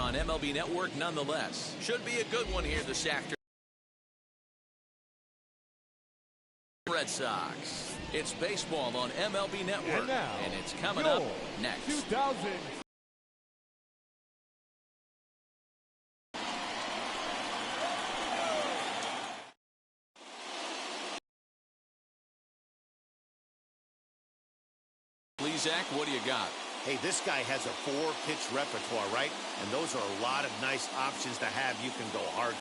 on MLB Network nonetheless. Should be a good one here this afternoon. Red Sox. It's baseball on MLB Network, and it's coming up next. 2000. Please, Zach, what do you got? Hey, this guy has a 4-pitch repertoire, right? And those are a lot of nice options to have. You can go hard.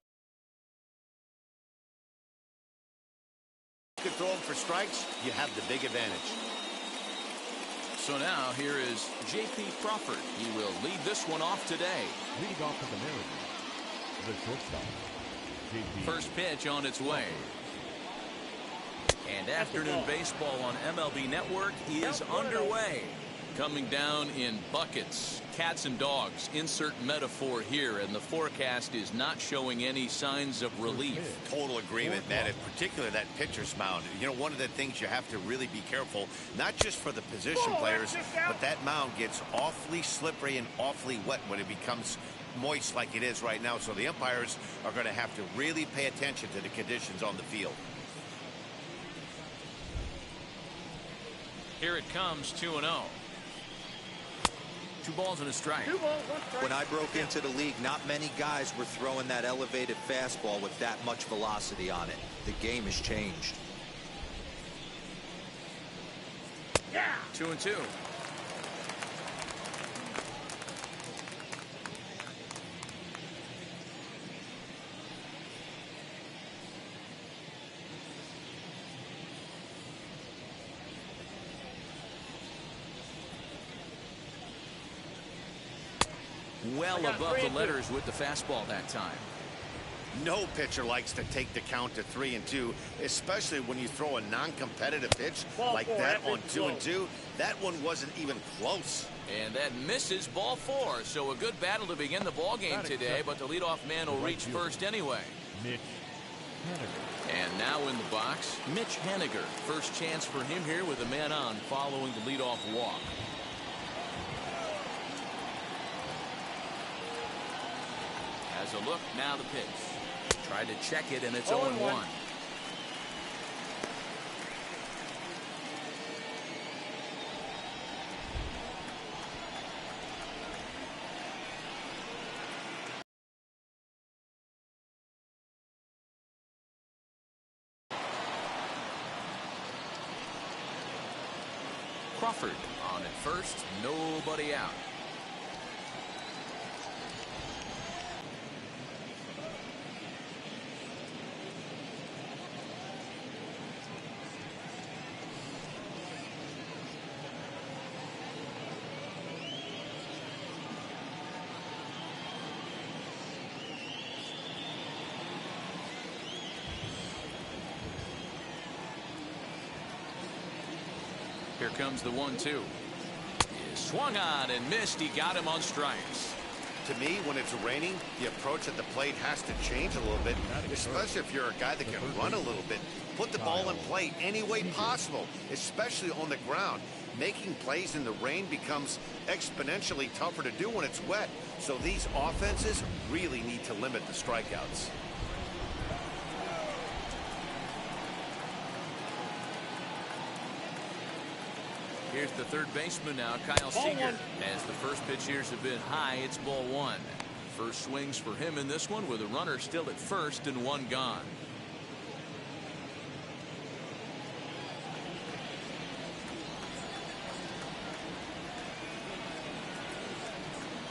You can throw him for strikes. You have the big advantage. So now here is J.P. Crawford. He will lead this one off today. Leading off for the Mariners, the shortstop, J.P. First pitch on its way. And afternoon baseball on MLB Network is underway. Coming down in buckets, cats and dogs, insert metaphor here, and the forecast is not showing any signs of relief. Total agreement, man. In particular, that pitcher's mound. You know, one of the things you have to really be careful, not just for the position players, but that mound gets awfully slippery and awfully wet when it becomes moist like it is right now. So the umpires are going to have to really pay attention to the conditions on the field. Here it comes, 2-0. 2 balls and a strike. 2 balls, 1 strike. When I broke into the league, not many guys were throwing that elevated fastball with that much velocity on it. The game has changed. 2-2. Well above the letters with the fastball that time. No pitcher likes to take the count to 3-2, especially when you throw a non-competitive pitch like that on 2-2. That one wasn't even close. And that misses, ball 4. So a good battle to begin the ball game today, but the leadoff man will reach first anyway. Mitch Haniger. And now in the box, Mitch Haniger. First chance for him here with a man on following the leadoff walk. As a look, now the pitch. Tried to check it, and it's 0-1. Crawford on at first, nobody out. Here comes the 1-2. Swung on and missed. He got him on strikes. To me, when it's raining, the approach at the plate has to change a little bit, especially if you're a guy that can run a little bit. Put the ball in play any way possible, especially on the ground. Making plays in the rain becomes exponentially tougher to do when it's wet. So these offenses really need to limit the strikeouts. Here's the third baseman now, Kyle Seager. As the first pitch years have been high, it's ball 1. First swings for him in this one with a runner still at first and 1 gone.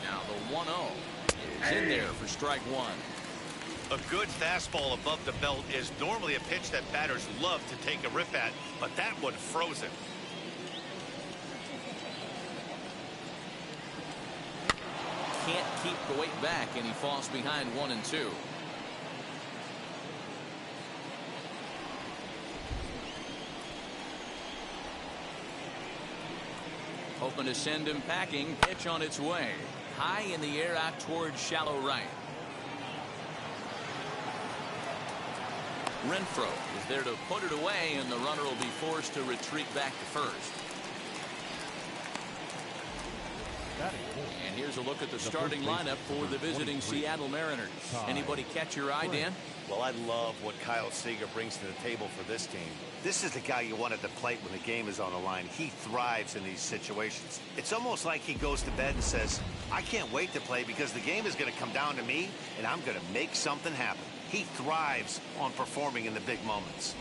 Now the 1-0 is in there for strike 1. A good fastball above the belt is normally a pitch that batters love to take a rip at, but that one frozen. Can't keep the weight back, and he falls behind 1 and 2. Hoping to send him packing. Pitch on its way. High in the air out towards shallow right. Renfroe is there to put it away, and the runner will be forced to retreat back to first. And here's a look at the starting lineup for the visiting Seattle Mariners. Anybody catch your eye, Dan? Well, I love what Kyle Seager brings to the table for this team. This is the guy you want at the plate when the game is on the line. He thrives in these situations. It's almost like he goes to bed and says, I can't wait to play because the game is going to come down to me and I'm going to make something happen. He thrives on performing in the big moments.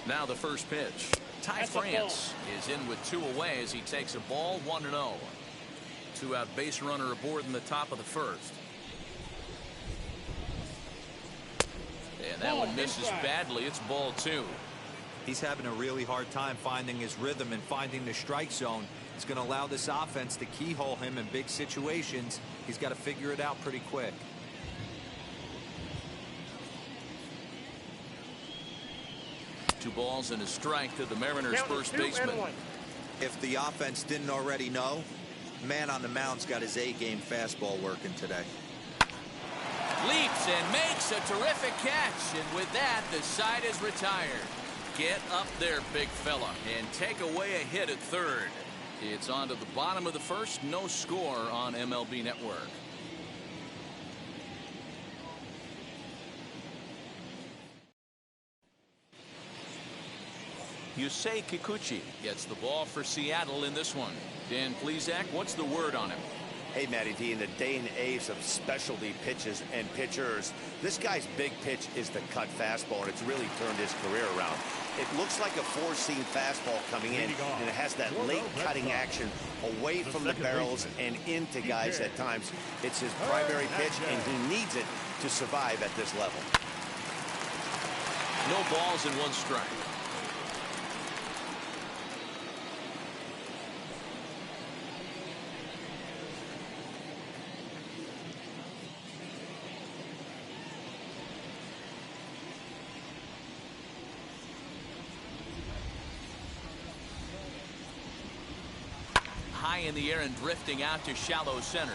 Now the first pitch. Ty France is in with 2 away as he takes a ball 1-0. 2-out base runner aboard in the top of the first. And that one misses badly. It's ball 2. He's having a really hard time finding his rhythm and finding the strike zone. It's going to allow this offense to keyhole him in big situations. He's got to figure it out pretty quick. Two balls and a strike to the Mariners' first baseman. If the offense didn't already know, man on the mound's got his A-game fastball working today. Leaps and makes a terrific catch, and with that the side is retired. Get up there, big fella, and take away a hit at third. It's on to the bottom of the first. No score on MLB Network. Yusei Kikuchi gets the ball for Seattle in this one. Dan Plesac, what's the word on him? Hey, Matty D, in the day and age of specialty pitches and pitchers, this guy's big pitch is the cut fastball, and it's really turned his career around. It looks like a four-seam fastball coming in, and it has that late cutting action away from the barrels and into guys at times. It's his primary pitch, and he needs it to survive at this level. No balls and 1 strike. High in the air and drifting out to shallow center.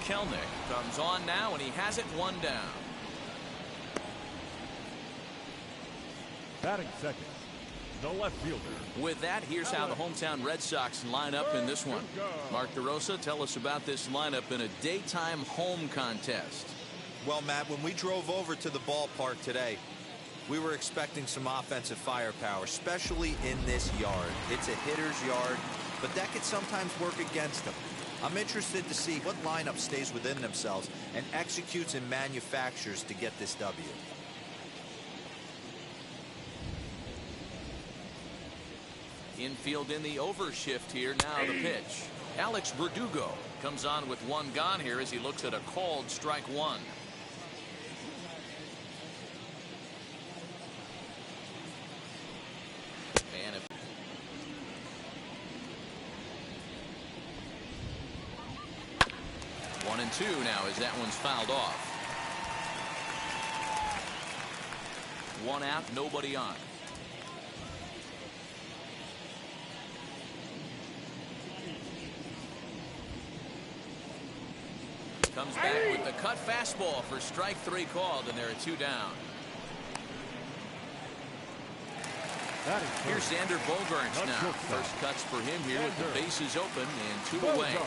Kelnick comes on now, and he has it 1 down. Batting second, the left fielder. With that, here's how the hometown Red Sox line up in this one. Mark DeRosa, tell us about this lineup in a daytime home contest. Well, Matt, when we drove over to the ballpark today, we were expecting some offensive firepower, especially in this yard. It's a hitter's yard, but that could sometimes work against them. I'm interested to see what lineup stays within themselves and executes and manufactures to get this W. Infield in the overshift here. Now the pitch. Alex Verdugo comes on with 1 gone here as he looks at a called strike 1. And 1-2 now as that one's fouled off. 1 out, nobody on. Comes back with the cut fastball for strike 3 called, and there are 2 down. Here's Xander Bogaerts now. First cuts for him here with the bases open and 2 away.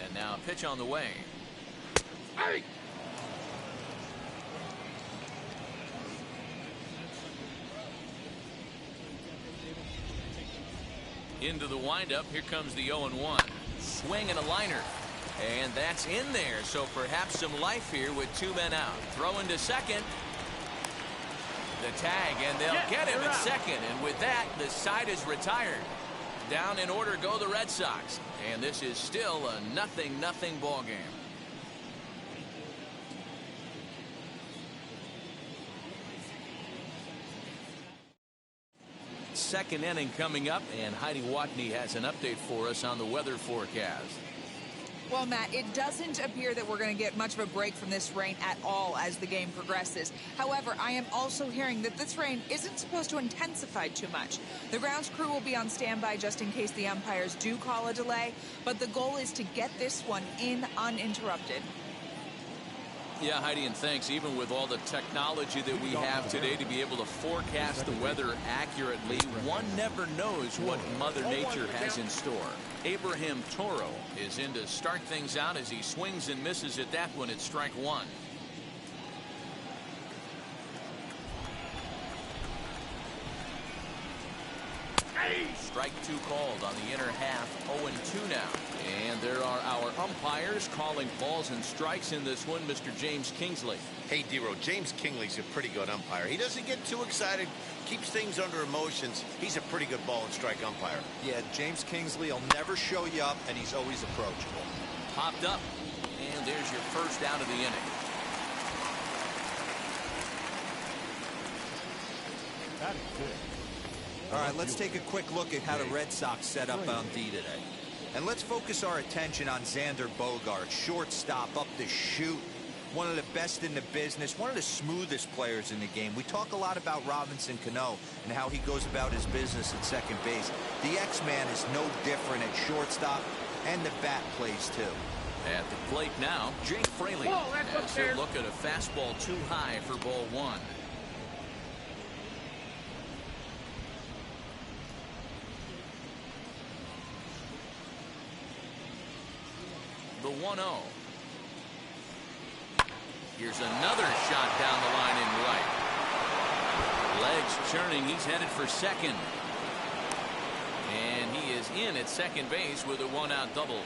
And now a pitch on the way. Into the windup. Here comes the 0-1. Swing and a liner. And that's in there. So perhaps some life here with 2 men out. Throw into second. The tag, and they'll get him at second. And with that, the side is retired. Down in order go the Red Sox. And this is still a 0-0 ball game. Second inning coming up, and Heidi Watney has an update for us on the weather forecast. Well, Matt, it doesn't appear that we're going to get much of a break from this rain at all as the game progresses. However, I am also hearing that this rain isn't supposed to intensify too much. The grounds crew will be on standby just in case the umpires do call a delay, but the goal is to get this one in uninterrupted. Yeah, Heidi, and thanks. Even with all the technology that we have today to be able to forecast the weather accurately, one never knows what Mother Nature has in store. Abraham Toro is in to start things out as he swings and misses at that one at strike one. Strike two called on the inner half, 0-2 now. And there are our umpires calling balls and strikes in this one, Mr. James Kingsley. Hey, D-Row, James Kingsley's a pretty good umpire. He doesn't get too excited, keeps things under emotions. He's a pretty good ball and strike umpire. Yeah, James Kingsley will never show you up, and he's always approachable. Popped up, and there's your first out of the inning. That is good. All right, let's take a quick look at how the Red Sox set up on D today. And let's focus our attention on Xander Bogaerts, shortstop, up the chute. One of the best in the business, one of the smoothest players in the game. We talk a lot about Robinson Cano and how he goes about his business at second base. The X-Man is no different at shortstop, and the bat plays too. At the plate now, Jake Fraley. As he'll look at a fastball too high for ball one. The 1-0. Here's another shot down the line in right. Legs churning. He's headed for second. And he is in at second base with a one-out double.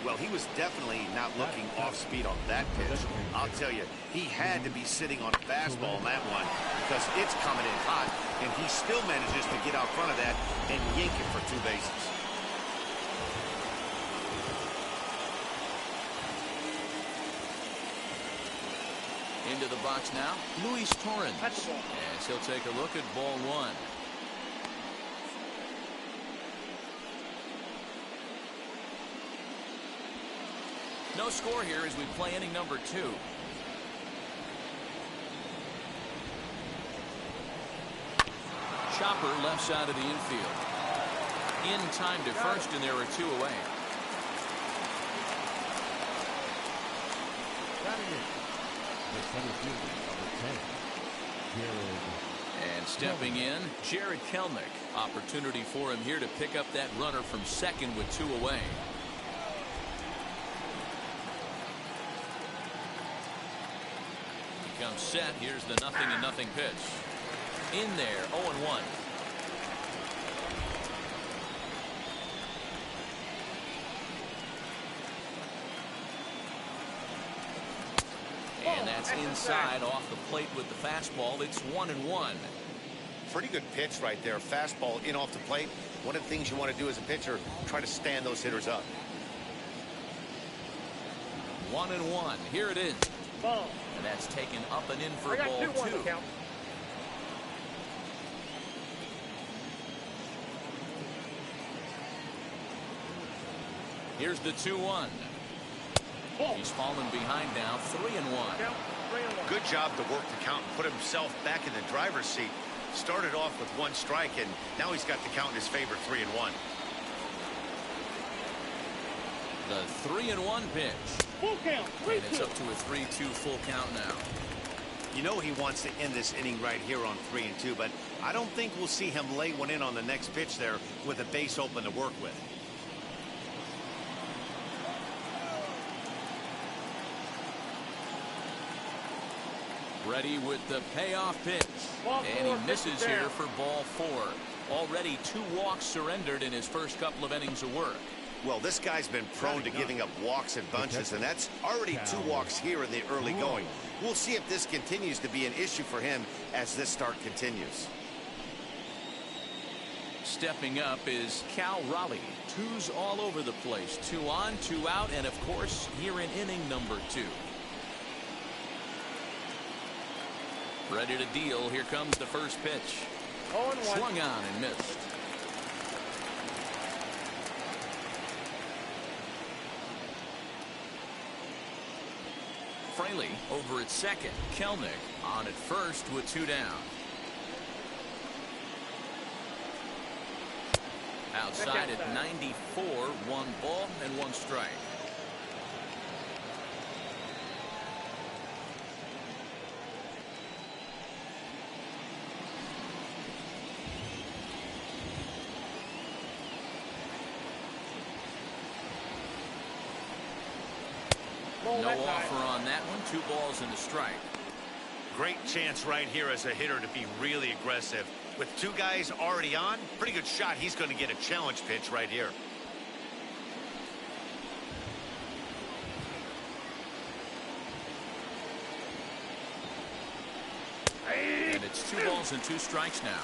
Well, he was definitely not looking off speed on that pitch. I'll tell you, he had to be sitting on a fastball on that one because it's coming in hot, and he still manages to get out front of that and yank it for two bases. Into the box now, Luis Torrens. As he'll take a look at ball one. No score here as we play inning number 2. Chopper left side of the infield. In time to first, and there are 2 away. The center fielder, number 10, Jared. And stepping in, Jared Kelnick. Opportunity for him here to pick up that runner from second with 2 away. He comes set. Here's the 0-0 pitch. In there, 0-1. And that's inside off the plate with the fastball. It's 1-1. Pretty good pitch right there. Fastball in off the plate. One of the things you want to do as a pitcher, try to stand those hitters up. 1-1. Here it is. Ball. And that's taken up and in for ball 2. Here's the 2-1. He's fallen behind now, 3-1. Good job to work the count and put himself back in the driver's seat. Started off with 1 strike, and now he's got the count in his favor, 3-1. The 3-1 pitch. Full count. And it's up to a 3-2 full count now. You know he wants to end this inning right here on 3-2, but I don't think we'll see him lay one in on the next pitch there with a base open to work with. Ready with the payoff pitch. And he misses here for ball 4. Already 2 walks surrendered in his first couple of innings of work. Well, this guy's been prone to giving up walks and bunches, and that's already 2 walks here in the early going. We'll see if this continues to be an issue for him as this start continues. Stepping up is Cal Raleigh. 2s all over the place. 2 on, 2 out, and of course here in inning number 2. Ready to deal. Here comes the first pitch. 0-1. Swung on and missed. Fraley over at second. Kelnick on at first with 2 down. Outside at 94, 1 ball and 1 strike. No offer on that one. 2 balls and a strike. Great chance right here as a hitter to be really aggressive. With 2 guys already on, pretty good shot he's going to get a challenge pitch right here. And it's 2 balls and 2 strikes now.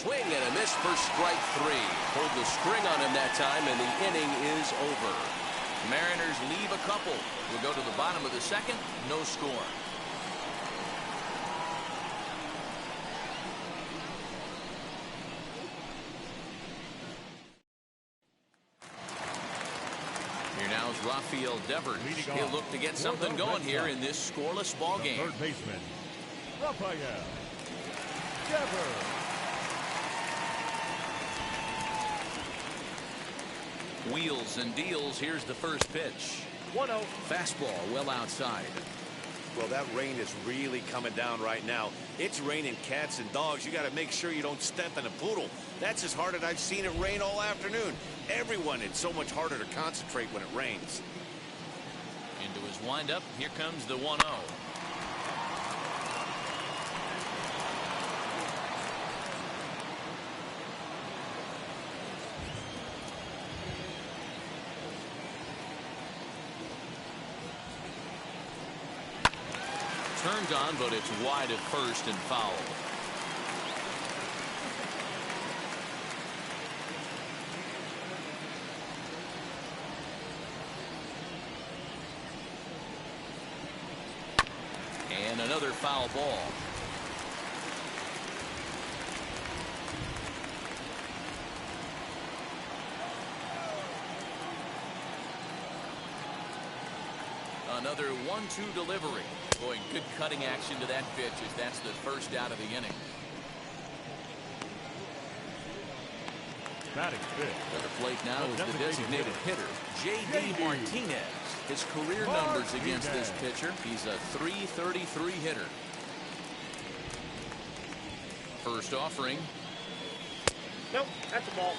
Swing and a miss for strike 3. Pulled the string on him that time, and the inning is over. Mariners leave a couple. We'll go to the bottom of the second. No score. Here now is Rafael Devers. He'll look to get something going here in this scoreless ball game. Third baseman, Rafael Devers. Wheels and deals. Here's the first pitch. 1-0. Fastball well outside. Well, that rain is really coming down right now. It's raining cats and dogs. You got to make sure you don't step in a poodle. That's as hard as I've seen it rain all afternoon. Everyone, it's so much harder to concentrate when it rains. Into his windup. Here comes the 1-0. Turned on, but it's wide at first and foul. And another foul ball. Another 1-2 delivery. Boy, good cutting action to that pitch as that's the first out of the inning. Batting fifth. At the plate now is the designated hitter, J.D. Martinez. His career numbers against this pitcher. He's a .333 hitter. First offering. Nope, that's a ball.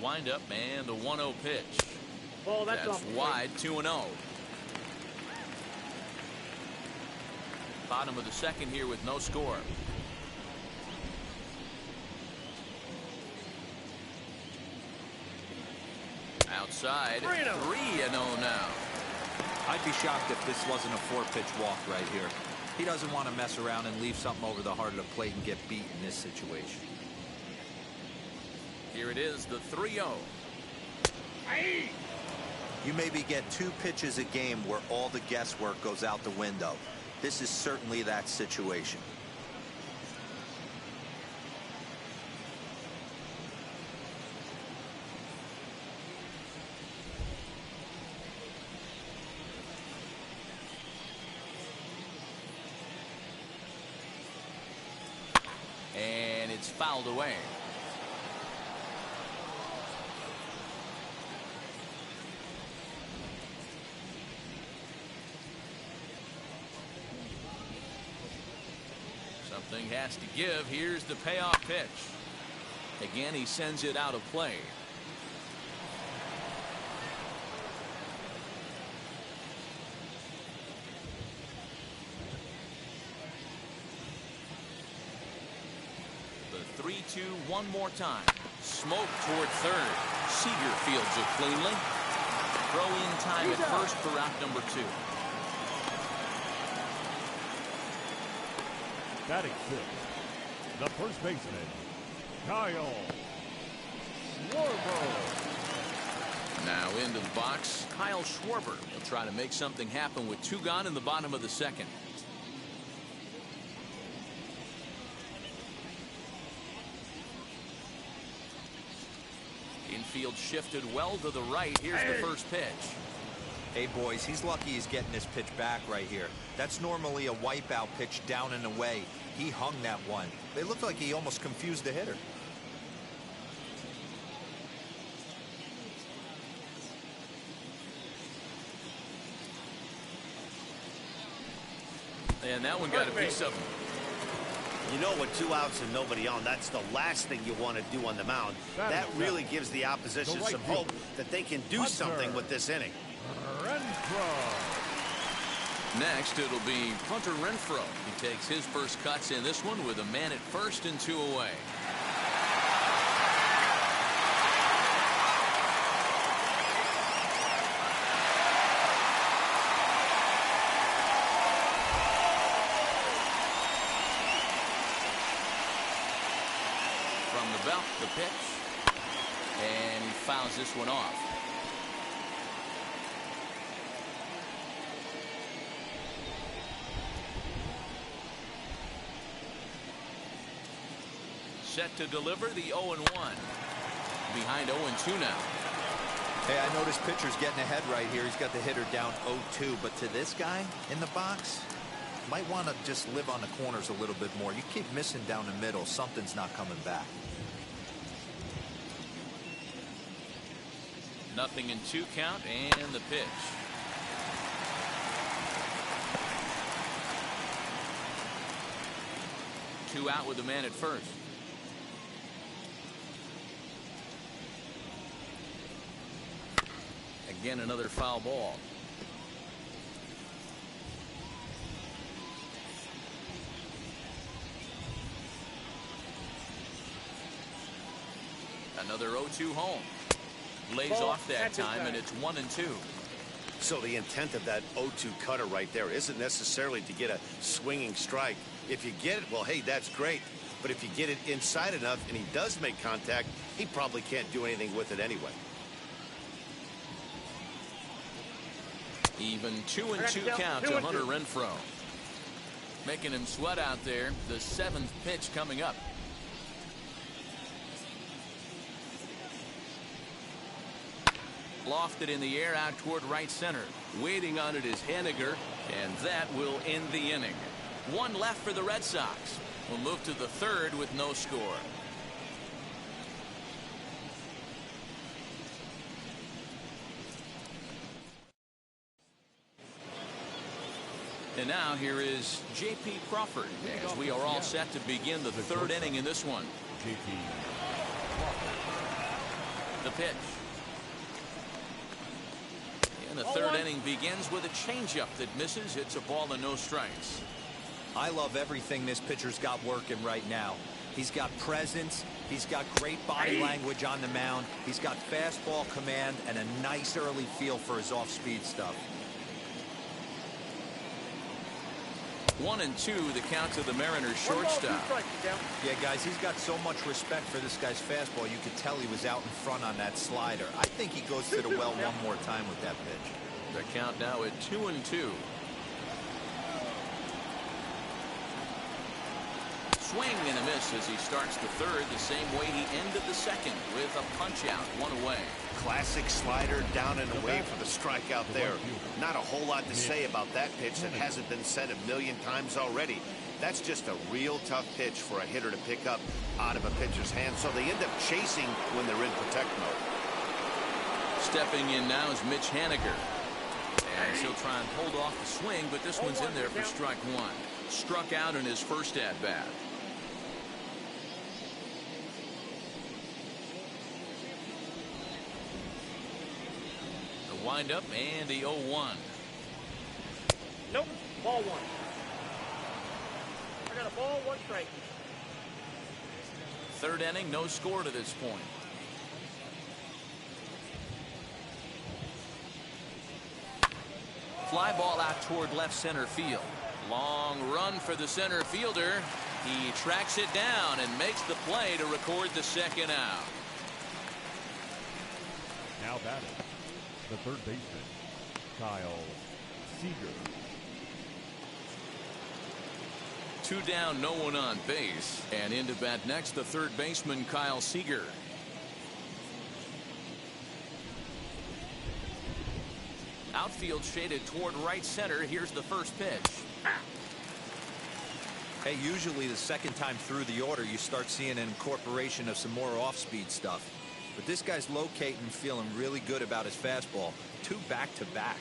Windup and the 1-0 pitch. Ball, that's wide. 2-0. Bottom of the second here with no score. Outside. 3-0 now. I'd be shocked if this wasn't a 4-pitch walk right here. He doesn't want to mess around and leave something over the heart of the plate and get beat in this situation. Here it is, the 3-0. You maybe get 2 pitches a game where all the guesswork goes out the window. This is certainly that situation. And it's fouled away. Something has to give. Here's the payoff pitch. Again, he sends it out of play. The 3-2 one more time. Smoke toward third. Seager fields it cleanly. Throw in time at first for out number 2. Batting 6, the first baseman, Kyle Schwarber. Now into the box, Kyle Schwarber will try to make something happen with 2 gone in the bottom of the 2nd. Infield shifted well to the right. Here's the first pitch. Hey, boys, he's lucky he's getting this pitch back right here. That's normally a wipeout pitch down and away. He hung that one. It looked like he almost confused the hitter. And that one got a piece of him. You know, with 2 outs and nobody on, that's the last thing you want to do on the mound. That really gives the opposition some hope that they can do something with this inning. Next, it'll be Hunter Renfroe. He takes his first cuts in this one with a man at first and 2 away. From the belt, the pitch, and he fouls this one off. Set to deliver the 0-1. Behind 0-2 now. Hey, I noticed pitcher's getting ahead right here. He's got the hitter down 0-2, but to this guy in the box, might want to just live on the corners a little bit more. You keep missing down the middle, something's not coming back. Nothing in 2 count, and the pitch. Two out with the man at first. Again, another foul ball. Another 0-2 home. Lays off that time, and it's 1-2. So the intent of that 0-2 cutter right there isn't necessarily to get a swinging strike. If you get it, well, hey, that's great. But if you get it inside enough and he does make contact, he probably can't do anything with it anyway. Even 2-2 count to Hunter Renfroe. Making him sweat out there. The 7th pitch coming up. Lofted in the air out toward right center. Waiting on it is Henniger, and that will end the inning. 1 left for the Red Sox. We'll move to the 3rd with no score. And now here is J.P. Crawford as we are all set to begin the 3rd inning in this one. J.P. Crawford. The pitch. And the 3rd inning begins with a changeup that misses. It's a ball and no strikes. I love everything this pitcher's got working right now. He's got presence. He's got great body language on the mound. He's got fastball command and a nice early feel for his off-speed stuff. 1-2 the count to the Mariners shortstop. Yeah, guys, he's got so much respect for this guy's fastball. You could tell he was out in front on that slider. I think he goes to the well one more time with that pitch. The count now at 2-2. Swing and a miss as he starts the 3rd the same way he ended the 2nd with a punch out, 1 away. Classic slider down and away for the strikeout there. Not a whole lot to say about that pitch that hasn't been said a million times already. That's just a real tough pitch for a hitter to pick up out of a pitcher's hand, so they end up chasing when they're in protect mode. Stepping in now is Mitch Haniger. As he'll try and hold off the swing, but this one's in there for strike 1. Struck out in his first at-bat. The windup and the 0-1. Nope, ball 1. I got a ball, 1 strike. 3rd inning, no score to this point. fly ball out toward left center field. Long run for the center fielder. He tracks it down and makes the play to record the second out. Now batting, the third baseman, Kyle Seager. 2 down, no one on base. And in to bat next, the third baseman, Kyle Seager. Outfield shaded toward right center. Here's the first pitch. Hey, usually the second time through the order, you start seeing an incorporation of some more off-speed stuff. But this guy's locating, feeling really good about his fastball. 2 back-to-back.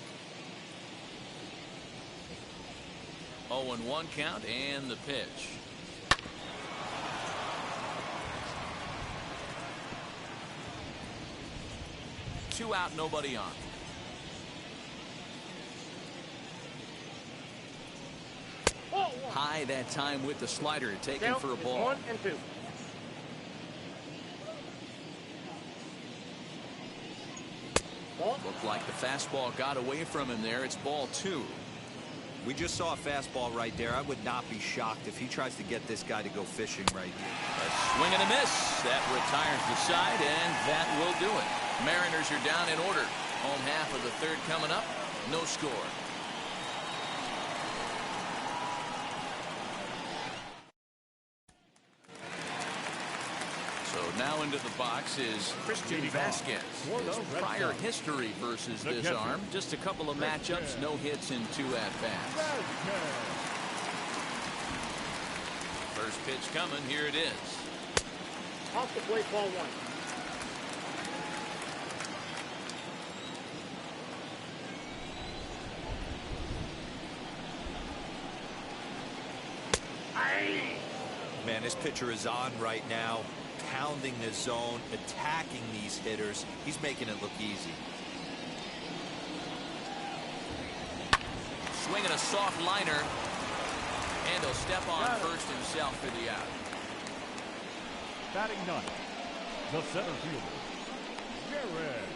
0-1 count and the pitch. Two out, nobody on. High that time with the slider, taken for a ball. 1 and 2. Looked like the fastball got away from him there. It's ball 2. We just saw a fastball right there. I would not be shocked if he tries to get this guy to go fishing right here. A swing and a miss. That retires the side, and that will do it. Mariners are down in order. Home half of the third coming up. No score. Now into the box is Christian Vasquez. His prior history versus this arm. Just a couple of matchups, no hits in 2 at-bats. First pitch coming. Here it is. Off the plate, ball 1. Man, this pitcher is on right now. Pounding the zone, attacking these hitters. He's making it look easy. Swinging a soft liner. And he'll step on first himself for the out. Batting 9th, the center fielder, Jared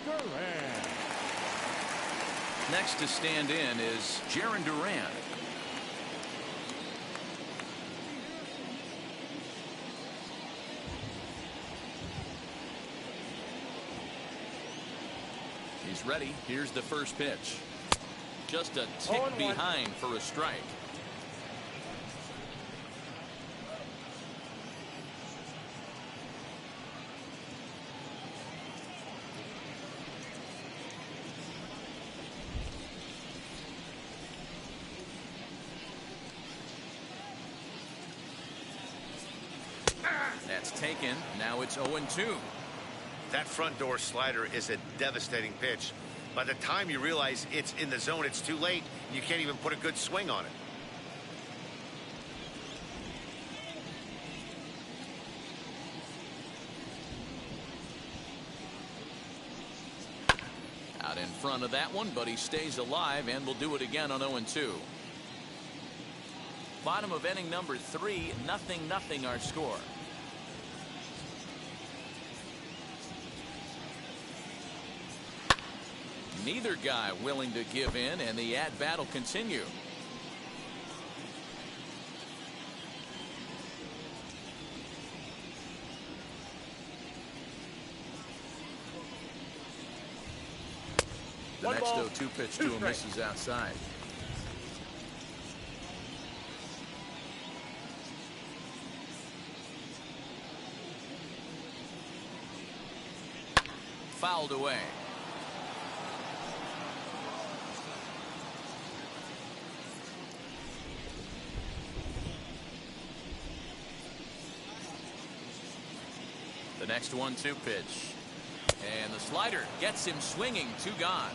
Duran. Next to stand in is Jaron Duran. He's ready. Here's the first pitch. Just a tick behind for a strike. That's taken. Now it's 0-2. That front door slider is a devastating pitch. By the time you realize it's in the zone, it's too late. You can't even put a good swing on it. Out in front of that one, but he stays alive and will do it again on 0-2. Bottom of inning number 3, 0-0 our score. Neither guy willing to give in, and the at-bat will continue. The next 0-2 pitch to him misses outside. Fouled away. The next 1-2 pitch. And the slider gets him swinging. 2 gone.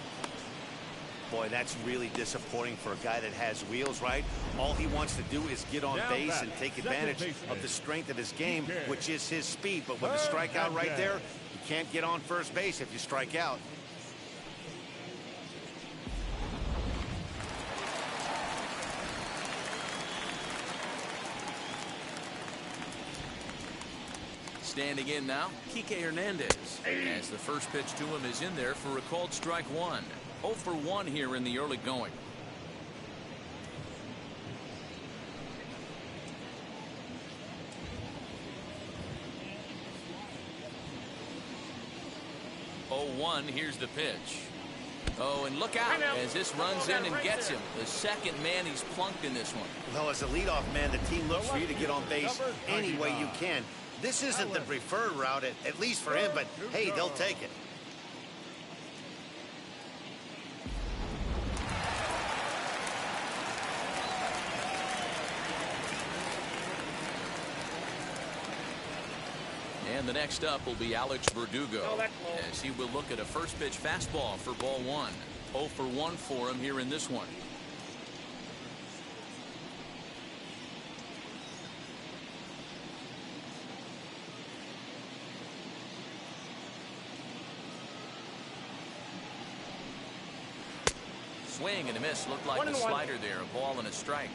Boy, that's really disappointing for a guy that has wheels, right? All he wants to do is get on base and take advantage of the strength of his game, which is his speed. But with a strikeout right there, you can't get on first base if you strike out. Standing in now, Kike Hernandez. As the first pitch to him is in there for a called strike 1. 0 for 1 here in the early going. Oh, 1, here's the pitch. Oh, and look out as this runs in and gets him. The second man he's plunked in this one. Well, as a leadoff man, the team looks for you to get on base any way you can. This isn't the preferred route, at least for him, but hey, they'll take it. And the next up will be Alex Verdugo, as he will look at a first pitch fastball for ball 1. 0 for 1 for him here in this one. Swing and a miss. Looked like a slider there. A ball and a strike.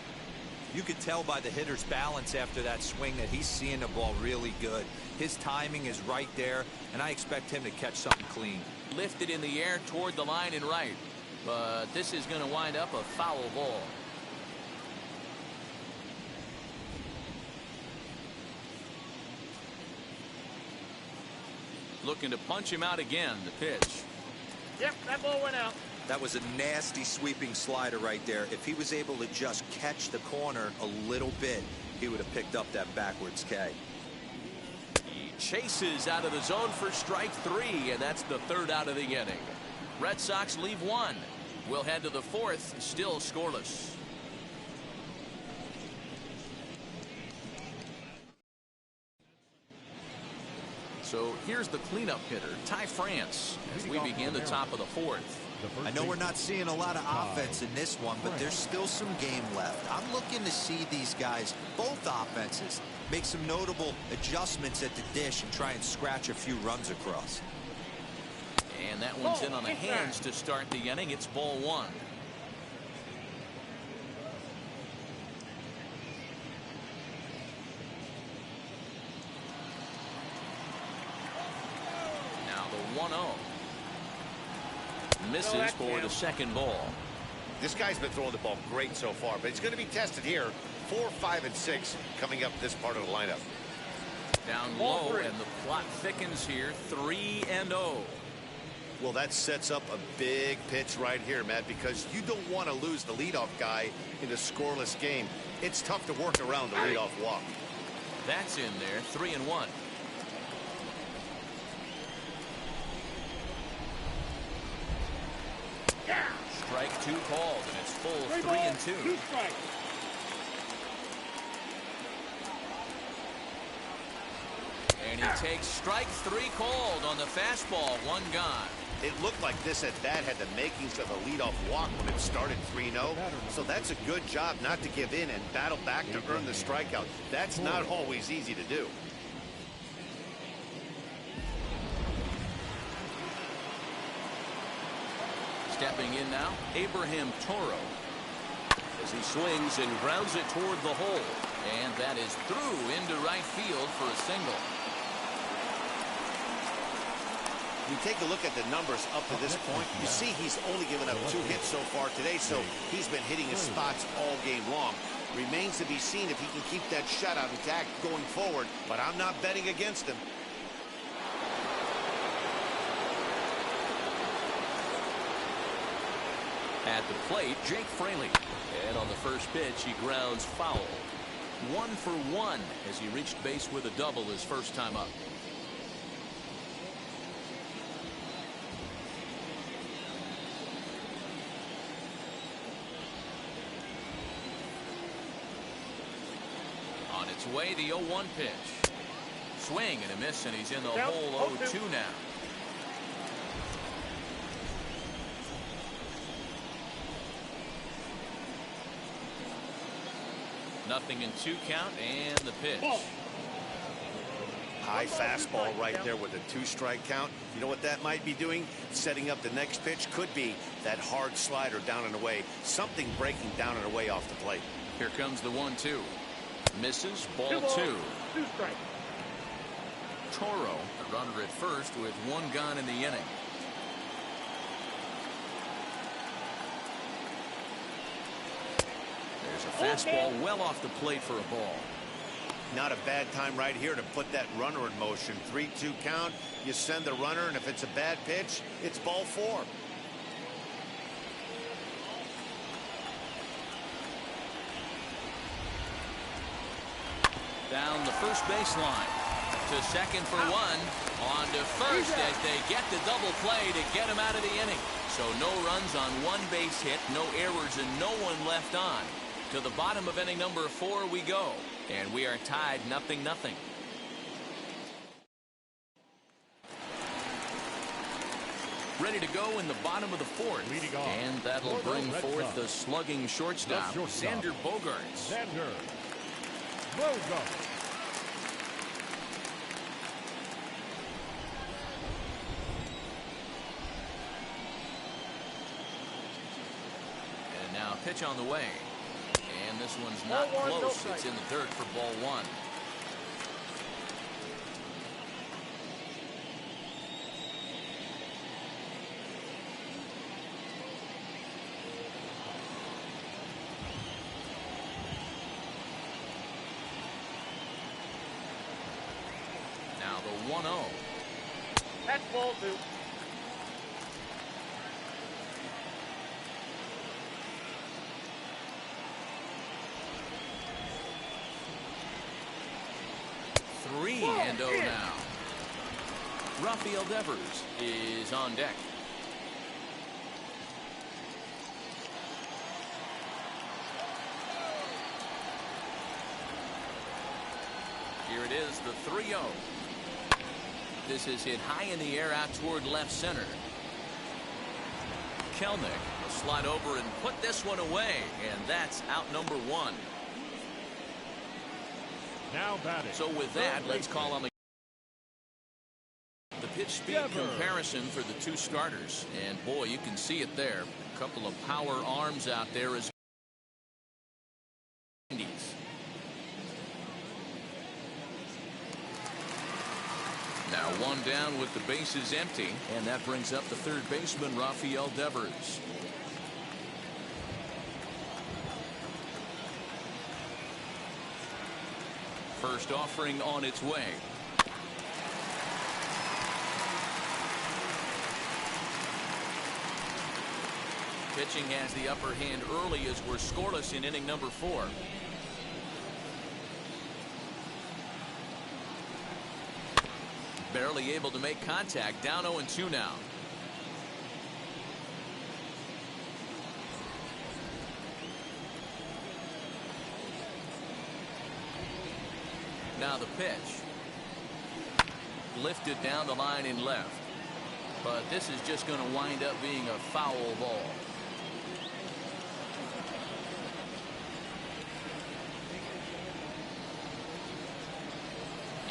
You could tell by the hitter's balance after that swing that he's seeing the ball really good. His timing is right there, and I expect him to catch something clean. Lifted in the air toward the line and right. But this is going to wind up a foul ball. Looking to punch him out again. The pitch. Yep, that ball went out. That was a nasty sweeping slider right there. If he was able to just catch the corner a little bit, he would have picked up that backwards K. He chases out of the zone for strike 3, and that's the 3rd out of the inning. Red Sox leave 1. We'll head to the 4th, still scoreless. So here's the cleanup hitter, Ty France, as we begin the top of the 4th. I know we're not seeing a lot of offense in this one, but there's still some game left. I'm looking to see these guys, both offenses, make some notable adjustments at the dish and try and scratch a few runs across. And that one's in on the hands to start the inning. It's ball 1. Now the 1-0. Misses for the second ball. This guy's been throwing the ball great so far, but it's going to be tested here. 4, 5, and 6 coming up this part of the lineup. Down low, and the plot thickens here. 3-0. Well, that sets up a big pitch right here, Matt, because you don't want to lose the leadoff guy in a scoreless game. It's tough to work around the leadoff walk. That's in there. 3-1. Strike 2 called, and it's full 3-2. 2 strikes. And he takes strike 3 called on the fastball. 1 gone. It looked like this at bat had the makings of a leadoff walk when it started 3-0. So that's a good job not to give in and battle back to earn the strikeout. That's not always easy to do. Stepping in now, Abraham Toro, as he swings and grounds it toward the hole. And that is through into right field for a single. You take a look at the numbers up to this point, you see he's only given up 2 hits so far today, so he's been hitting his spots all game long. Remains to be seen if he can keep that shutout intact going forward, but I'm not betting against him. At the plate, Jake Fraley. And on the first pitch, he grounds foul. 1 for 1 as he reached base with a double his first time up. On its way, the 0-1 pitch. Swing and a miss, and he's in the hole 0-2 now. Nothing in 2 count, and the pitch. High fastball right there with a 2-strike count. You know what that might be doing? Setting up the next pitch. Could be that hard slider down and away. Something breaking down and away off the plate. Here comes the 1-2. Misses, ball 2. 2 strikes. Toro, a runner at first with 1 gone in the inning. There's a fastball well off the plate for a ball. Not a bad time right here to put that runner in motion. 3-2 count. You send the runner, and if it's a bad pitch, it's ball 4. Down the first baseline. To second for one. On to first as they get the double play to get him out of the inning. So no runs on one base hit, no errors, and no one left on. To the bottom of inning number 4 we go. And we are tied 0-0. Ready to go in the bottom of the 4th. Leading off and that'll for the bring Red forth Sox. the slugging shortstop, Xander Bogaerts. Xander Bogaerts. And now pitch on the way. And this one's not Ball 1, no close. strike. It's in the dirt for ball 1. Now the 1-0. That's ball 2. Three and 0 now. Rafael Devers is on deck. Here it is, the 3-0. This is hit high in the air out toward left center. Kelnick will slide over and put this one away, and that's out number 1. Now batting. So with that, let's call on the pitch speed comparison for the two starters. And boy, you can see it there. A couple of power arms out there as now one down with the bases empty, and that brings up the third baseman, Rafael Devers. First offering on its way. Pitching has the upper hand early as we're scoreless in inning number 4. Barely able to make contact. Down 0-2 now. Now the pitch. Lifted down the line in left. But this is just going to wind up being a foul ball.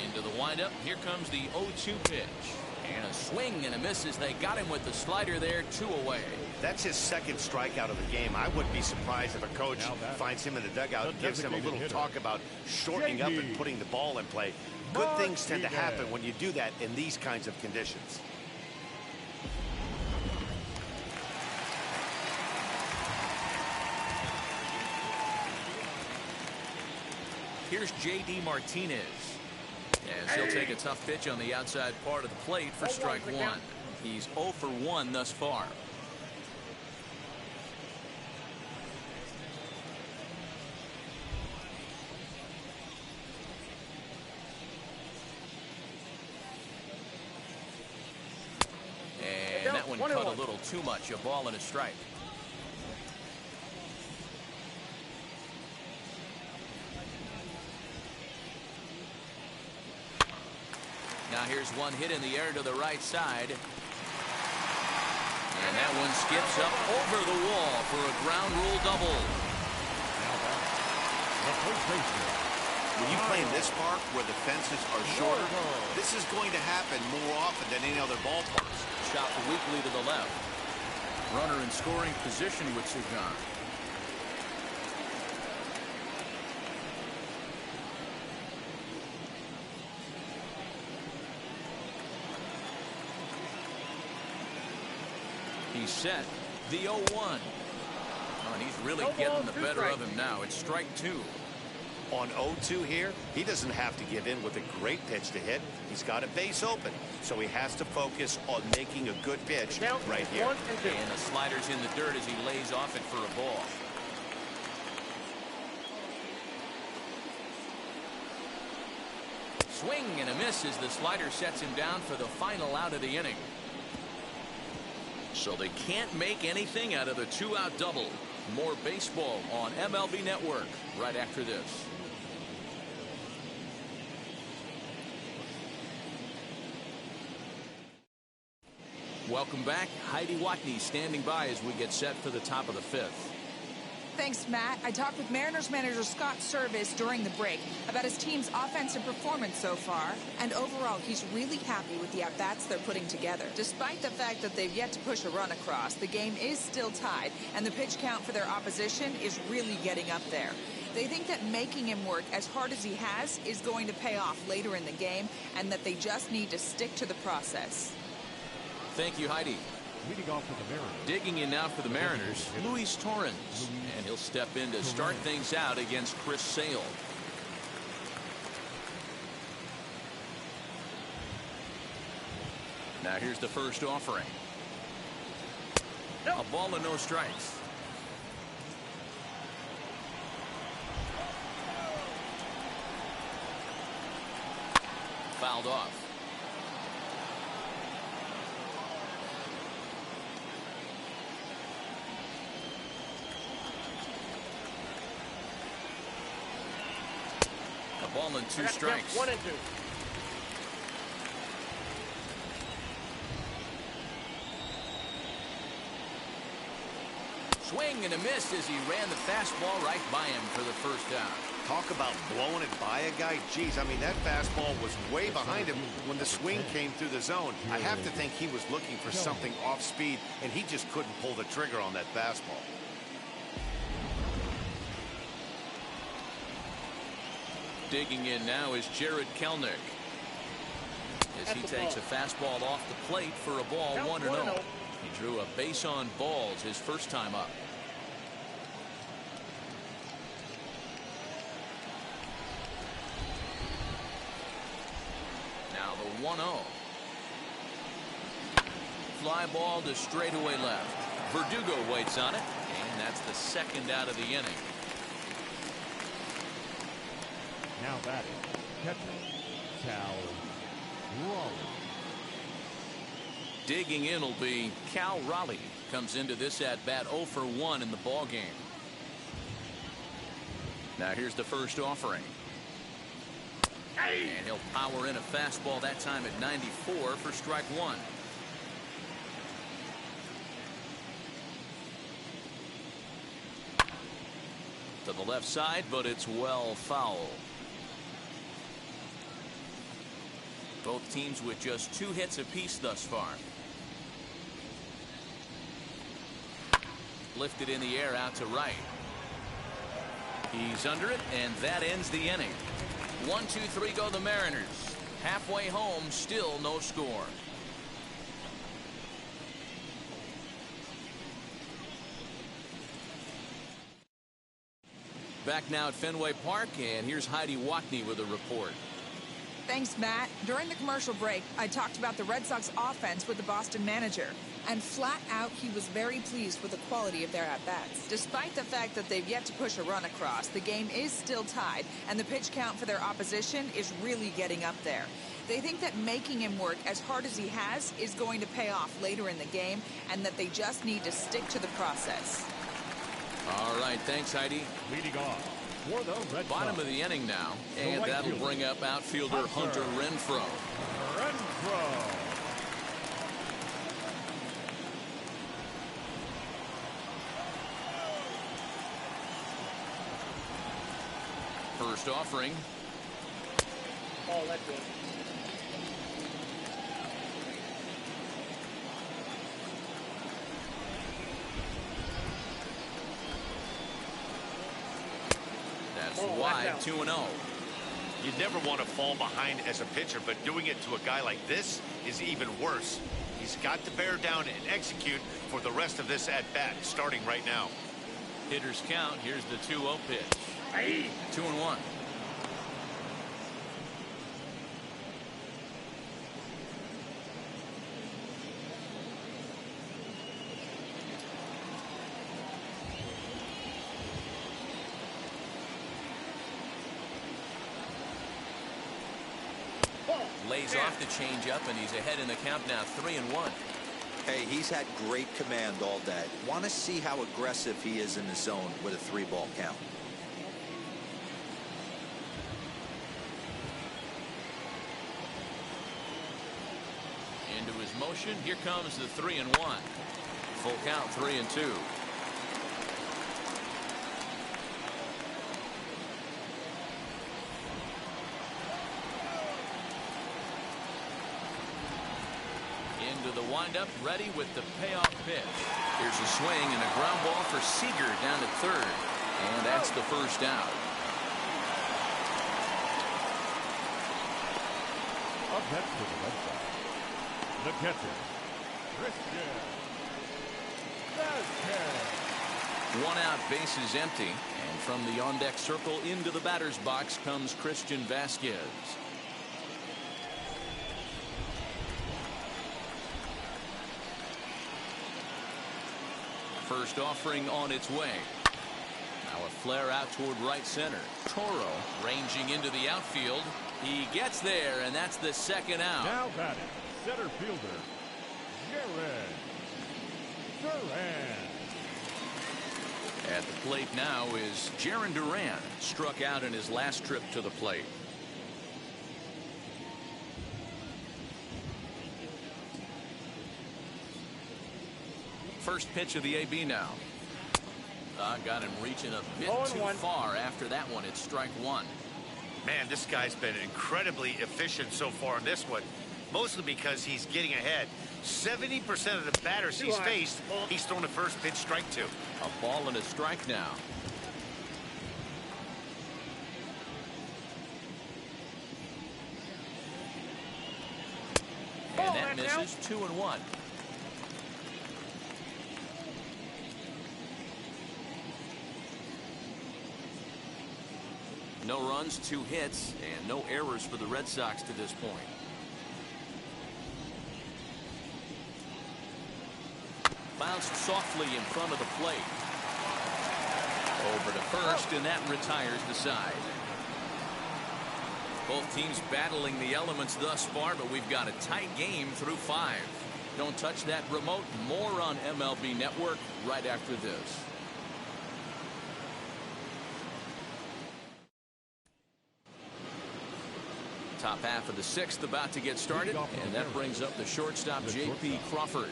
Into the windup. Here comes the 0-2 pitch. And a swing and a miss as they got him with the slider there. 2 away. That's his second strikeout of the game. I wouldn't be surprised if a coach finds him in the dugout and gives him a little talk about shortening up and putting the ball in play. Good things tend to happen when you do that in these kinds of conditions. Here's J.D. Martinez. As he'll take a tough pitch on the outside part of the plate for strike 1. He's 0 for 1 thus far. And that one cut a little too much. A ball and a strike. Now here's one hit in the air to the right side. And that one skips up over the wall for a ground rule double. When you play in this park where the fences are shorter, this is going to happen more often than any other ballparks. Shot weakly to the left. Runner in scoring position with Sugan. He's set. The 0-1. Oh, and he's really No getting ball, the two better strikes. of him now. It's strike two. On 0-2 here, he doesn't have to give in with a great pitch to hit. He's got a base open, so he has to focus on making a good pitch Count right here. 1 and 2. And the slider's in the dirt as he lays off it for a ball. Swing and a miss as the slider sets him down for the final out of the inning. So they can't make anything out of the two-out double. More baseball on MLB Network right after this. Welcome back. Heidi Watney standing by as we get set for the top of the fifth. Thanks, Matt. I talked with Mariners manager Scott Service during the break about his team's offensive performance so far, and overall he's really happy with the at-bats they're putting together. Despite the fact that they've yet to push a run across, the game is still tied, and the pitch count for their opposition is really getting up there. They think that making him work as hard as he has is going to pay off later in the game, and that they just need to stick to the process. Thank you, Heidi. Leading off for the Mariners. Digging in now for the Mariners, Luis Torrens. And he'll step in to start things out against Chris Sale. Now here's the first offering. A ball and no strikes. Fouled off. A ball and two strikes. 1 and 2. Swing and a miss as he ran the fastball right by him for the first down. Talk about blowing it by a guy. Geez, I mean, that fastball was way behind him when the swing came through the zone. I have to think he was looking for something off speed, and he just couldn't pull the trigger on that fastball. Digging in now is Jared Kelnick as he takes a fastball off the plate for a ball. 1-0. He drew a base on balls his first time up. Now the 1-0. Fly ball to straightaway left. Verdugo waits on it, and that's the second out of the inning. Now batting, catcher, Cal Raleigh. Digging in will be Cal Raleigh. Comes into this at bat 0 for 1 in the ball game. Now here's the first offering. And he'll power in a fastball that time at 94 for strike one. To the left side, but it's well foul. Both teams with just 2 hits apiece thus far. Lifted in the air out to right. He's under it, and that ends the inning. 1-2-3 go the Mariners. Halfway home, still no score. Back now at Fenway Park, and here's Heidi Watney with a report. Thanks, Matt. During the commercial break, I talked about the Red Sox offense with the Boston manager. And flat out, he was very pleased with the quality of their at-bats. Despite the fact that they've yet to push a run across, the game is still tied, and the pitch count for their opposition is really getting up there. They think that making him work as hard as he has is going to pay off later in the game, and that they just need to stick to the process. All right, thanks, Heidi. Leading off for the Red Sox. Bottom of the inning now, and that'll bring up outfielder Hunter Renfroe. Renfroe. First offering. Ball let go. That's wide, 2-0. You never want to fall behind as a pitcher, but doing it to a guy like this is even worse. He's got to bear down and execute for the rest of this at-bat, starting right now. Hitters count. Here's the 2-0 pitch. 2-1. Lays off the changeup, and he's ahead in the count now, 3-1. Hey, he's had great command all day. Want to see how aggressive he is in the zone with a 3-ball count. Into his motion. Here comes the 3-1. Full count, 3-2. Into the windup, ready with the payoff pitch. Here's a swing and a ground ball for Seager down to third. And that's the first out. Up next for the Red Sox, the catcher, Christian Vazquez. One out, bases empty. And from the on-deck circle into the batter's box comes Christian Vazquez. First offering on its way. Now a flare out toward right center. Toro ranging into the outfield. He gets there, and that's the second out. Now batting, center fielder, Jared Duran. At the plate now is Jaron Duran, struck out in his last trip to the plate. First pitch of the AB now. Got him reaching a bit too far. After that one, it's strike one. Man, this guy's been incredibly efficient so far in this one, mostly because he's getting ahead. 70% of the batters he's faced, he's thrown the first pitch, strike two. A ball and a strike now. And that misses. 2-1. No runs, 2 hits, and no errors for the Red Sox to this point. Bounced softly in front of the plate. Over to first, and that retires the side. Both teams battling the elements thus far, but we've got a tight game through 5. Don't touch that remote. More on MLB Network right after this. Top half of the 6th about to get started, and that brings up the shortstop, J.P. Crawford.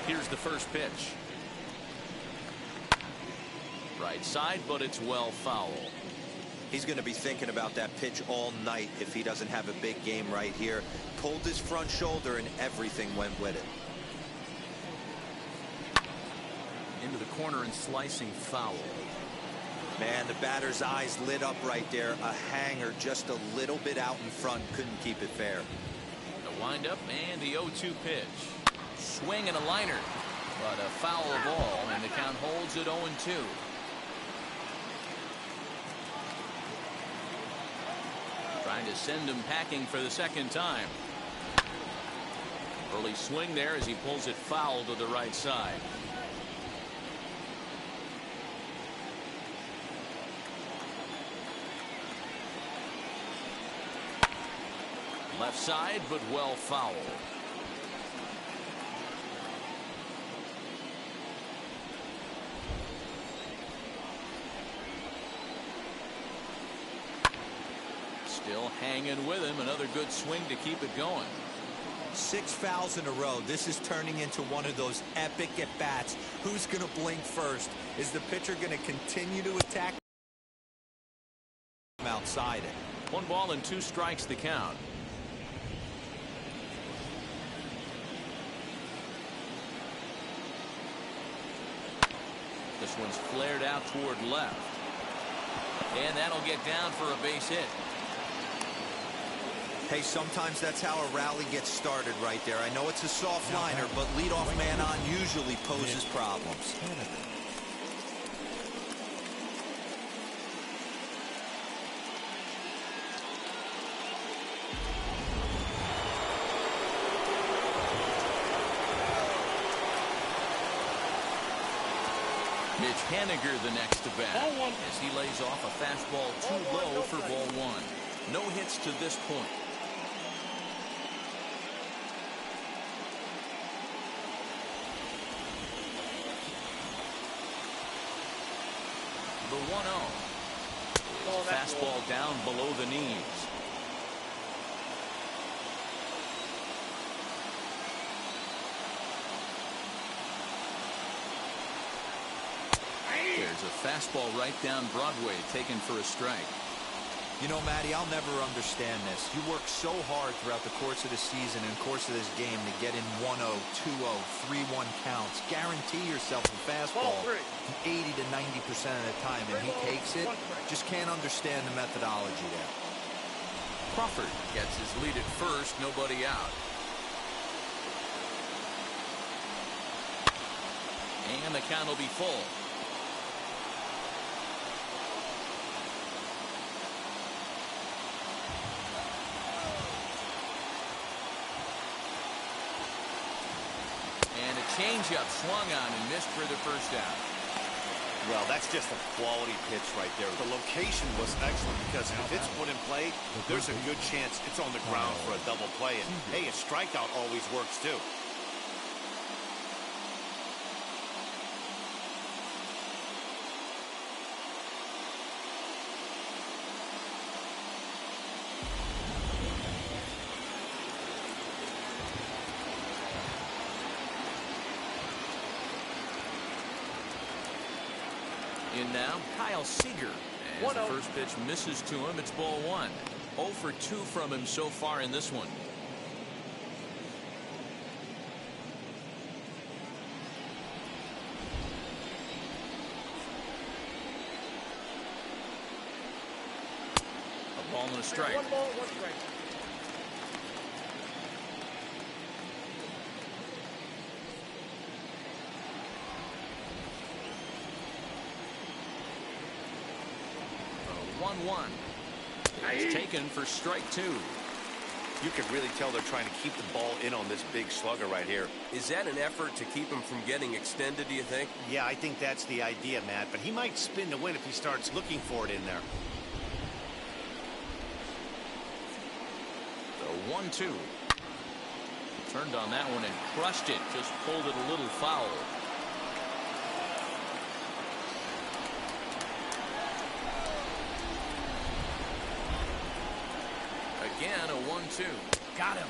Here's the first pitch. Right side, but it's well foul. He's going to be thinking about that pitch all night if he doesn't have a big game right here. Pulled his front shoulder and everything went with it. Into the corner and slicing foul. Man, the batter's eyes lit up right there. A hanger just a little bit out in front. Couldn't keep it fair. The windup and the 0-2 pitch. Swing and a liner. But a foul ball, and the count holds at 0-2. Trying to send him packing for the second time. Early swing there as he pulls it foul to the right side. Left side, but well foul. Still hanging with him. Another good swing to keep it going. 6 fouls in a row. This is turning into one of those epic at-bats. Who's going to blink first? Is the pitcher going to continue to attack outside it? 1 ball and 2 strikes the count. This one's flared out toward left. And that'll get down for a base hit. Hey, sometimes that's how a rally gets started right there. I know it's a soft liner, but leadoff man on usually poses problems. Mitch Haniger the next to bat as he lays off a fastball too low for ball one. No hits to this point. The 1-0. Fastball down below the knees. There's a fastball right down Broadway taken for a strike. You know, Matty, I'll never understand this. You work so hard throughout the course of the season and course of this game to get in 1-0, 2-0, 3-1 counts. Guarantee yourself a fastball 80 to 90% of the time, and he takes it. Just can't understand the methodology there. Crawford gets his lead at first, nobody out. And the count will be full. Changeup swung on and missed for the first out. Well, that's just a quality pitch right there. The location was excellent because if it's put in play, there's a good chance it's on the ground for a double play. And hey, a strikeout always works too. In now, Kyle Seager. As the first pitch misses to him, it's ball one. 0 for 2 from him so far in this one. A ball and a strike. 1 ball, 1 strike. It's taken for strike 2. You can really tell they're trying to keep the ball in on this big slugger right here. Is that an effort to keep him from getting extended, do you think? Yeah, I think that's the idea, Matt, but he might spin to win if he starts looking for it in there. The 1-2. Turned on that one and crushed it. Just pulled it a little foul. Again, a 1-2. Got him.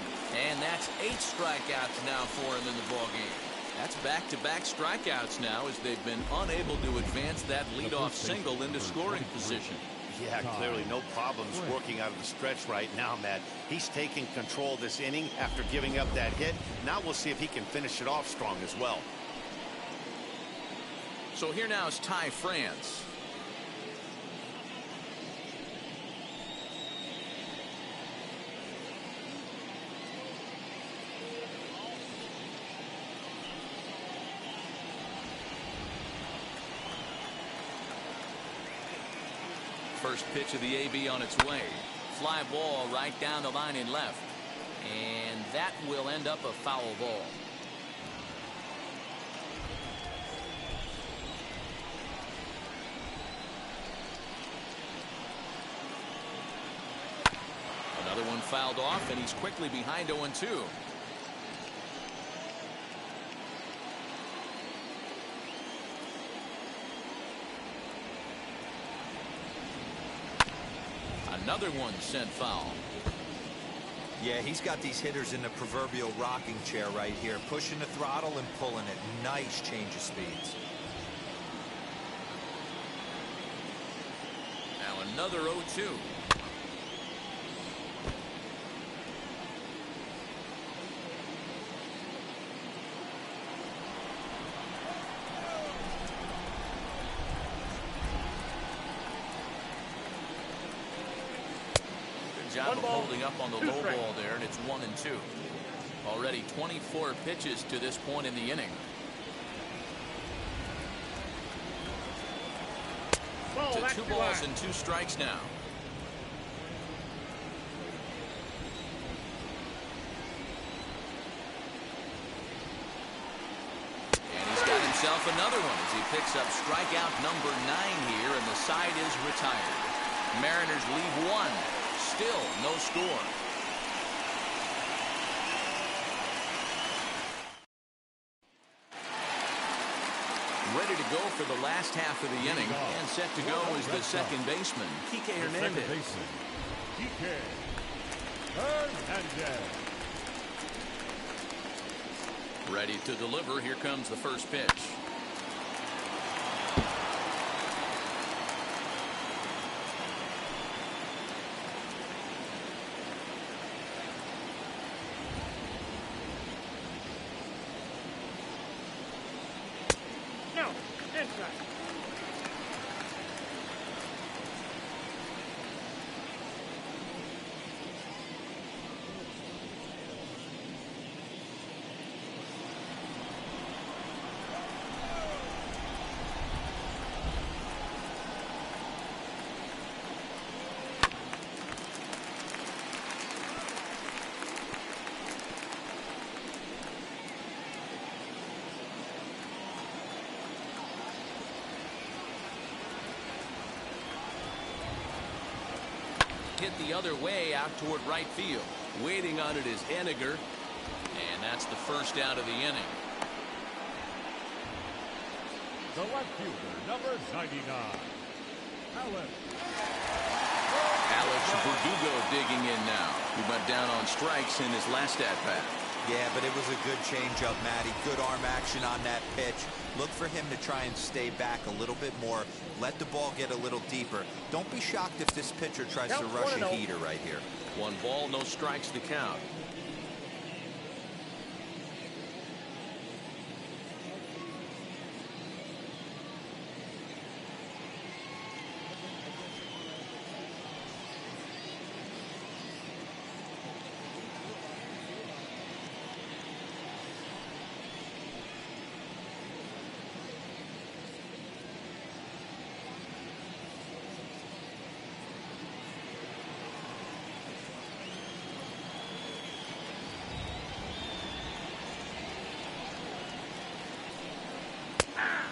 And that's 8 strikeouts now for him in the ballgame. That's back-to-back strikeouts now as they've been unable to advance that leadoff single into scoring position. Yeah, clearly no problems working out of the stretch right now, Matt. He's taking control of this inning after giving up that hit. Now we'll see if he can finish it off strong as well. So here now is Ty France. First pitch of the AB on its way. Fly ball right down the line in left. And that will end up a foul ball. Another one fouled off, and he's quickly behind 0-2. Another one sent foul. Yeah, he's got these hitters in the proverbial rocking chair right here, pushing the throttle and pulling it. Nice change of speeds. Now another 0-2. job One of ball, holding up on the 2 low strikes. ball there, and it's 1-2. Already 24 pitches to this point in the inning. Ball, To that's 2 too balls high. and 2 strikes now. And he's got himself another one as he picks up strikeout number 9 here, and the side is retired. Mariners leave 1. Still no score. Ready to go for the last half of the inning, and set to go is the second baseman, Kike Second Hernandez. baseman, Kike Hernandez. Ready to deliver. Here comes the first pitch. No, inside. Hit the other way out toward right field. Waiting on it is Henniger, and that's the first out of the inning. The left fielder, number 99, Alex Verdugo digging in now. He went down on strikes in his last at-bat. Yeah, but it was a good changeup, Matty. Good arm action on that pitch. Look for him to try and stay back a little bit more. Let the ball get a little deeper. Don't be shocked if this pitcher tries to rush a heater right here. 1 ball, no strikes to count.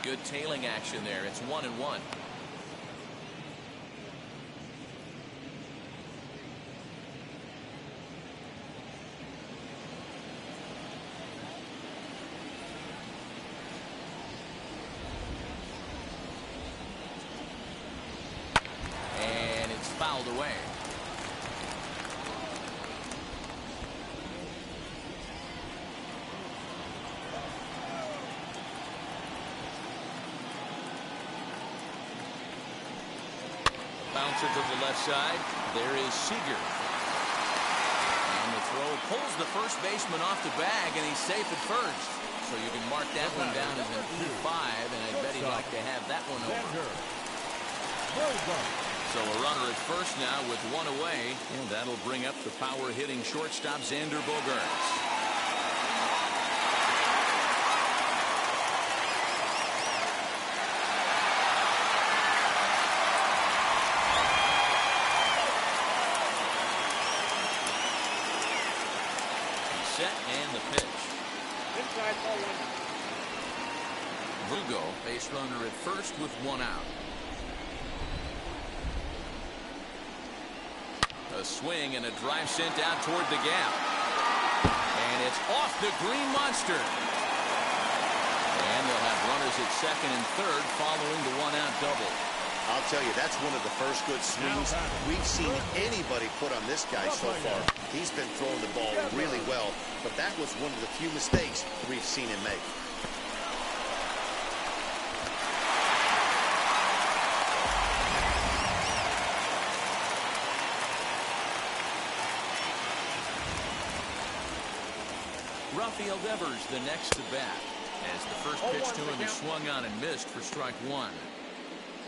Good tailing action there. It's 1-1. And it's fouled away. Bouncer to the left side. There is Seager. And the throw pulls the first baseman off the bag, and he's safe at first. So you can mark that one down as an E5, and I bet he'd like to have that one over. So a runner at first now with 1 away, and that'll bring up the power-hitting shortstop Xander Bogaerts. Set and the pitch. Inside, ball 1. Verdugo, base runner at first with 1 out. A swing and a drive sent out toward the gap. And it's off the green monster. And they'll have runners at second and third following the 1-out double. I'll tell you, that's one of the first good swings we've seen anybody put on this guy so far. He's been throwing the ball really well, but that was one of the few mistakes we've seen him make. Rafael Devers the next to bat, as the first pitch to him is swung on and missed for strike 1.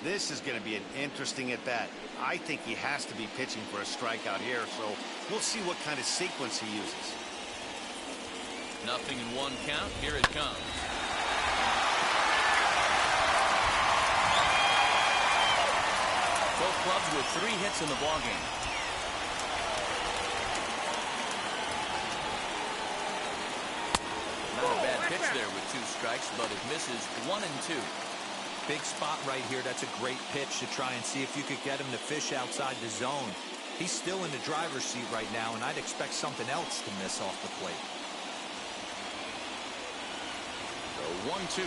This is going to be an interesting at bat. I think he has to be pitching for a strikeout here, so we'll see what kind of sequence he uses. Nothing in one count. Here it comes. Both clubs with 3 hits in the ballgame. Not a bad pitch there with 2 strikes, but it misses 1 and 2. Big spot right here. That's a great pitch to try and see if you could get him to fish outside the zone. He's still in the driver's seat right now, and I'd expect something else to miss off the plate. The 1-2.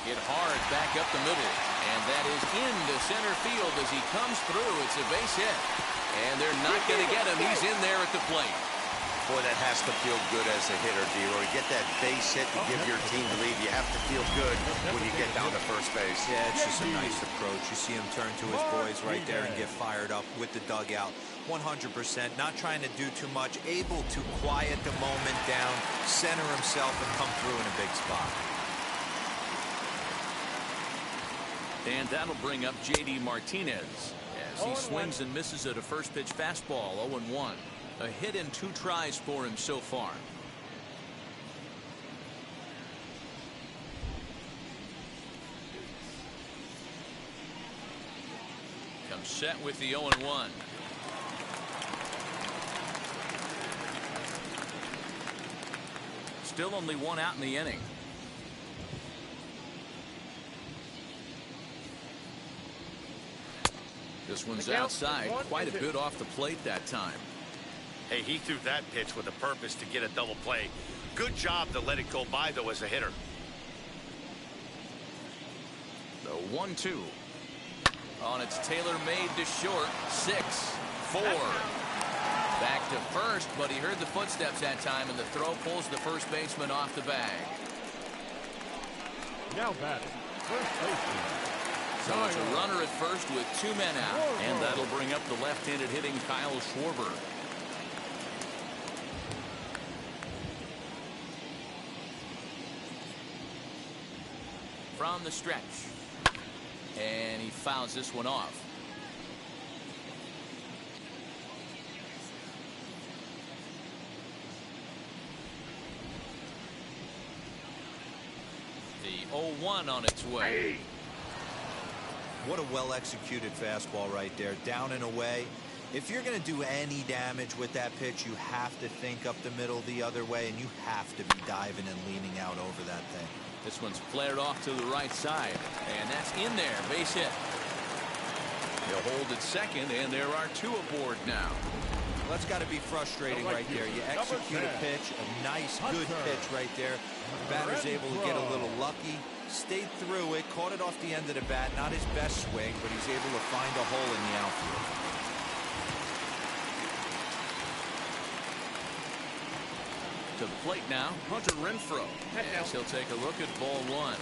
Hit hard back up the middle, and that is into center field as he comes through. It's a base hit, and they're not going to get him. He's in there at the plate. Boy, that has to feel good as a hitter, D-Roy. Get that base hit to give your team the lead. You have to feel good when you get down to first base. Yeah, it's just a nice approach. You see him turn to his boys right there and get fired up with the dugout. 100%, not trying to do too much, able to quiet the moment down, center himself, and come through in a big spot. And that'll bring up J.D. Martinez as he swings and misses at a first pitch fastball. 0-1. A hit in 2 tries for him so far. Comes set with the 0-1. Still only 1 out in the inning. This one's outside, quite a bit off the plate that time. Hey, he threw that pitch with a purpose to get a double play. Good job to let it go by, though, as a hitter. The 1-2. On its tailor-made to short. 6-4. Back to first, but he heard the footsteps that time, and the throw pulls the first baseman off the bag. Now batting, first baseman. So it's a runner at first with 2 men out, and that'll bring up the left-handed hitting Kyle Schwarber. From the stretch, and he fouls this one off. The 0-1 on its way. What a well-executed fastball right there, down and away. If you're going to do any damage with that pitch, you have to think up the middle the other way, and you have to be diving and leaning out over that thing. This one's flared off to the right side, and that's in there. Base hit. He'll hold at second, and there are 2 aboard now. Well, that's got to be frustrating right there. You execute a pitch, a nice, good pitch right there. The batter's able to get a little lucky, stayed through it, caught it off the end of the bat. Not his best swing, but he's able to find a hole in the outfield. To the plate now, Hunter Renfroe, as he'll take a look at ball 1.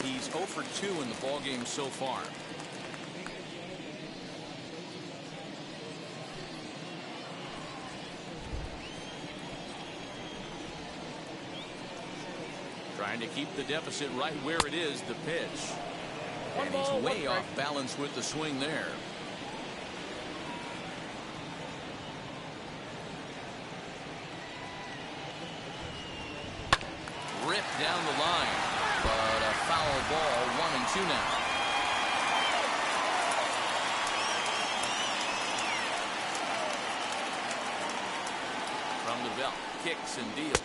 He's 0 for 2 in the ballgame so far. Trying to keep the deficit right where it is, the pitch. And he's way off balance with the swing there. Ripped down the line, but a foul ball. 1-2 now. From the belt, kicks and deals.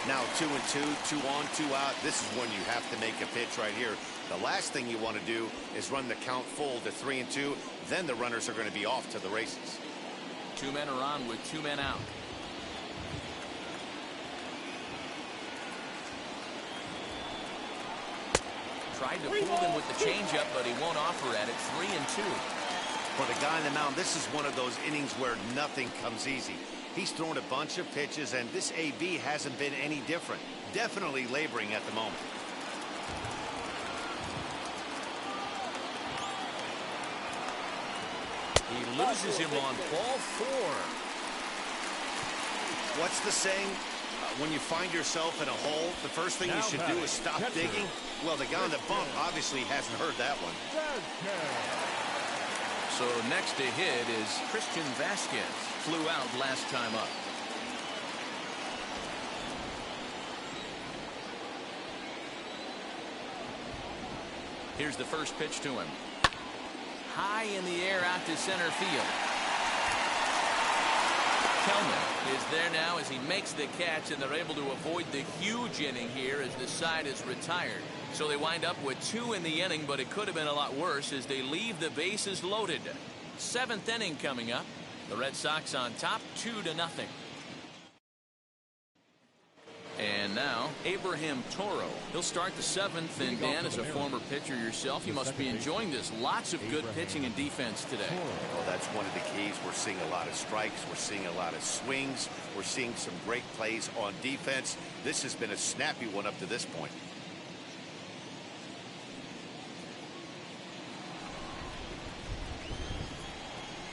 Now 2-2, 2 on, 2 out. This is when you have to make a pitch right here. The last thing you want to do is run the count full to 3-2. Then the runners are going to be off to the races. 2 men are on with 2 men out. Tried to fool him with the changeup, but he won't offer at it. 3-2. For the guy on the mound, this is one of those innings where nothing comes easy. He's thrown a bunch of pitches, and this AB hasn't been any different. Definitely laboring at the moment. He loses him on ball 4. What's the saying? when you find yourself in a hole, the first thing you should do is stop digging. Well, the guy on the bump obviously hasn't heard that one. So next to hit is Christian Vasquez. Flew out last time up. Here's the first pitch to him. High in the air out to center field. Kelman is there now as he makes the catch, and they're able to avoid the huge inning here as the side is retired. So they wind up with 2 in the inning, but it could have been a lot worse as they leave the bases loaded. 7th inning coming up. The Red Sox on top 2-0. And now Abraham Toro. He'll start the 7th. And Dan, as a former pitcher yourself, you must be enjoying this. Lots of good pitching and defense today. Well, that's one of the keys. We're seeing a lot of strikes. We're seeing a lot of swings. We're seeing some great plays on defense. This has been a snappy one up to this point.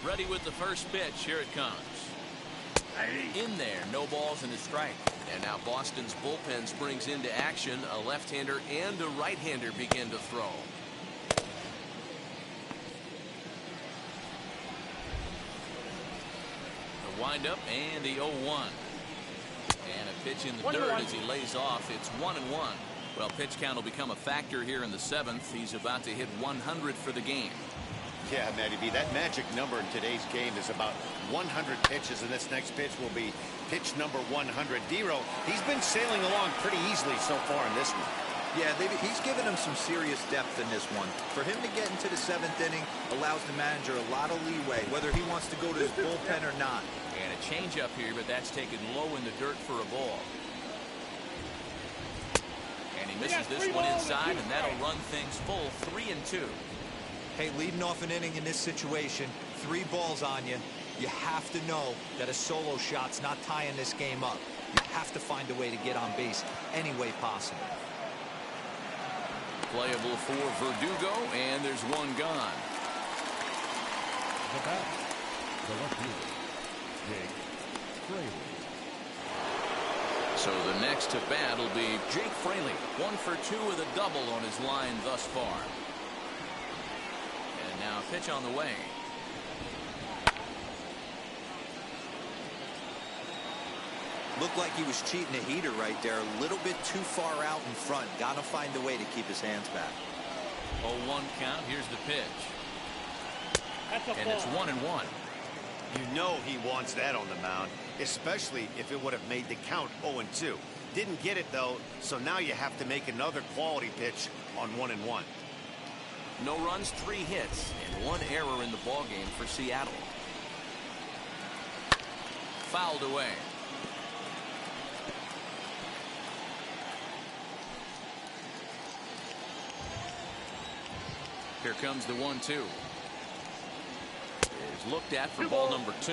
Ready with the first pitch. Here it comes. In there, no balls and a strike. And now Boston's bullpen springs into action. A left-hander and a right-hander begin to throw. The windup and the 0-1. And a pitch in the dirt as he lays off. It's 1-1. Well, pitch count will become a factor here in the 7th. He's about to hit 100 for the game. Yeah, Matty B, that magic number in today's game is about 100 pitches, and this next pitch will be pitch number 100. Dero, he's been sailing along pretty easily so far in this one. Yeah, he's given him some serious depth in this one. For him to get into the 7th inning allows the manager a lot of leeway, whether he wants to go to his bullpen or not. And a changeup here, but that's taken low in the dirt for a ball. And he misses this one inside, and that'll run things full 3-2. Hey, leading off an inning in this situation, 3 balls on you. You have to know that a solo shot's not tying this game up. You have to find a way to get on base any way possible. Playable for Verdugo, and there's one gone. The bat, the left fielder, Jake Fraley. So the next to bat will be Jake Fraley. 1 for 2 with a double on his line thus far. And now a pitch on the way. Looked like he was cheating a heater right there. A little bit too far out in front. Got to find a way to keep his hands back. 0-1 count. Here's the pitch. And it's 1-1. You know he wants that on the mound, especially if it would have made the count 0-2. Didn't get it, though, so now you have to make another quality pitch on 1-1. No runs, 3 hits, and 1 error in the ballgame for Seattle. Fouled away. Here comes the 1-2. Is looked at for ball number 2.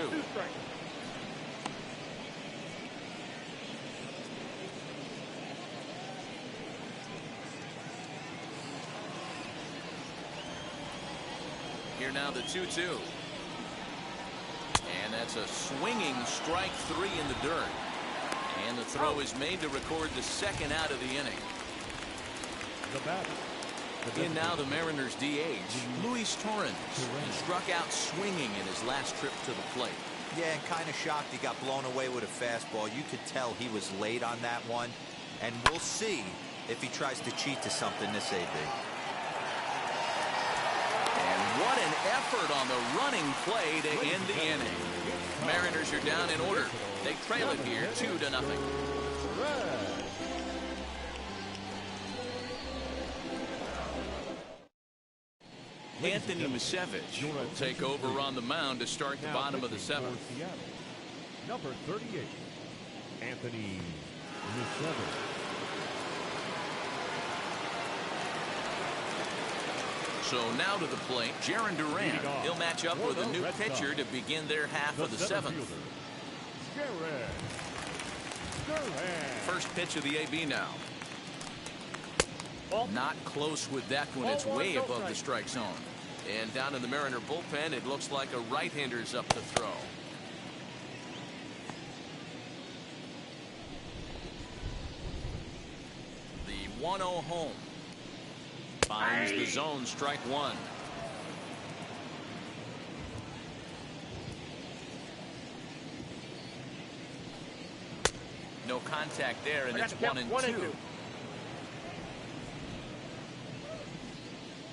Here now the 2-2. And that's a swinging strike 3 in the dirt. And the throw is made to record the 2nd out of the inning. The bat. In now the Mariners DH, Luis Torrens. He struck out swinging in his last trip to the plate. Yeah, and kind of shocked he got blown away with a fastball. You could tell he was late on that one. And we'll see if he tries to cheat to something this AB. And what an effort on the running play to end the inning. Mariners are down in order. They trail it here 2-0. Anthony Misevich will take over on the mound to start the bottom of the 7th. Number 38, Anthony Misevich. So now to the plate, Jaron Duran. He'll match up with a new pitcher to begin their half of the 7th. First pitch of the AB now. Not close with that one. It's way above the strike zone. And down in the Mariner bullpen, it looks like a right-hander's up to throw. 1-0 home. Finds the zone, strike one. No contact there, and it's 1-2.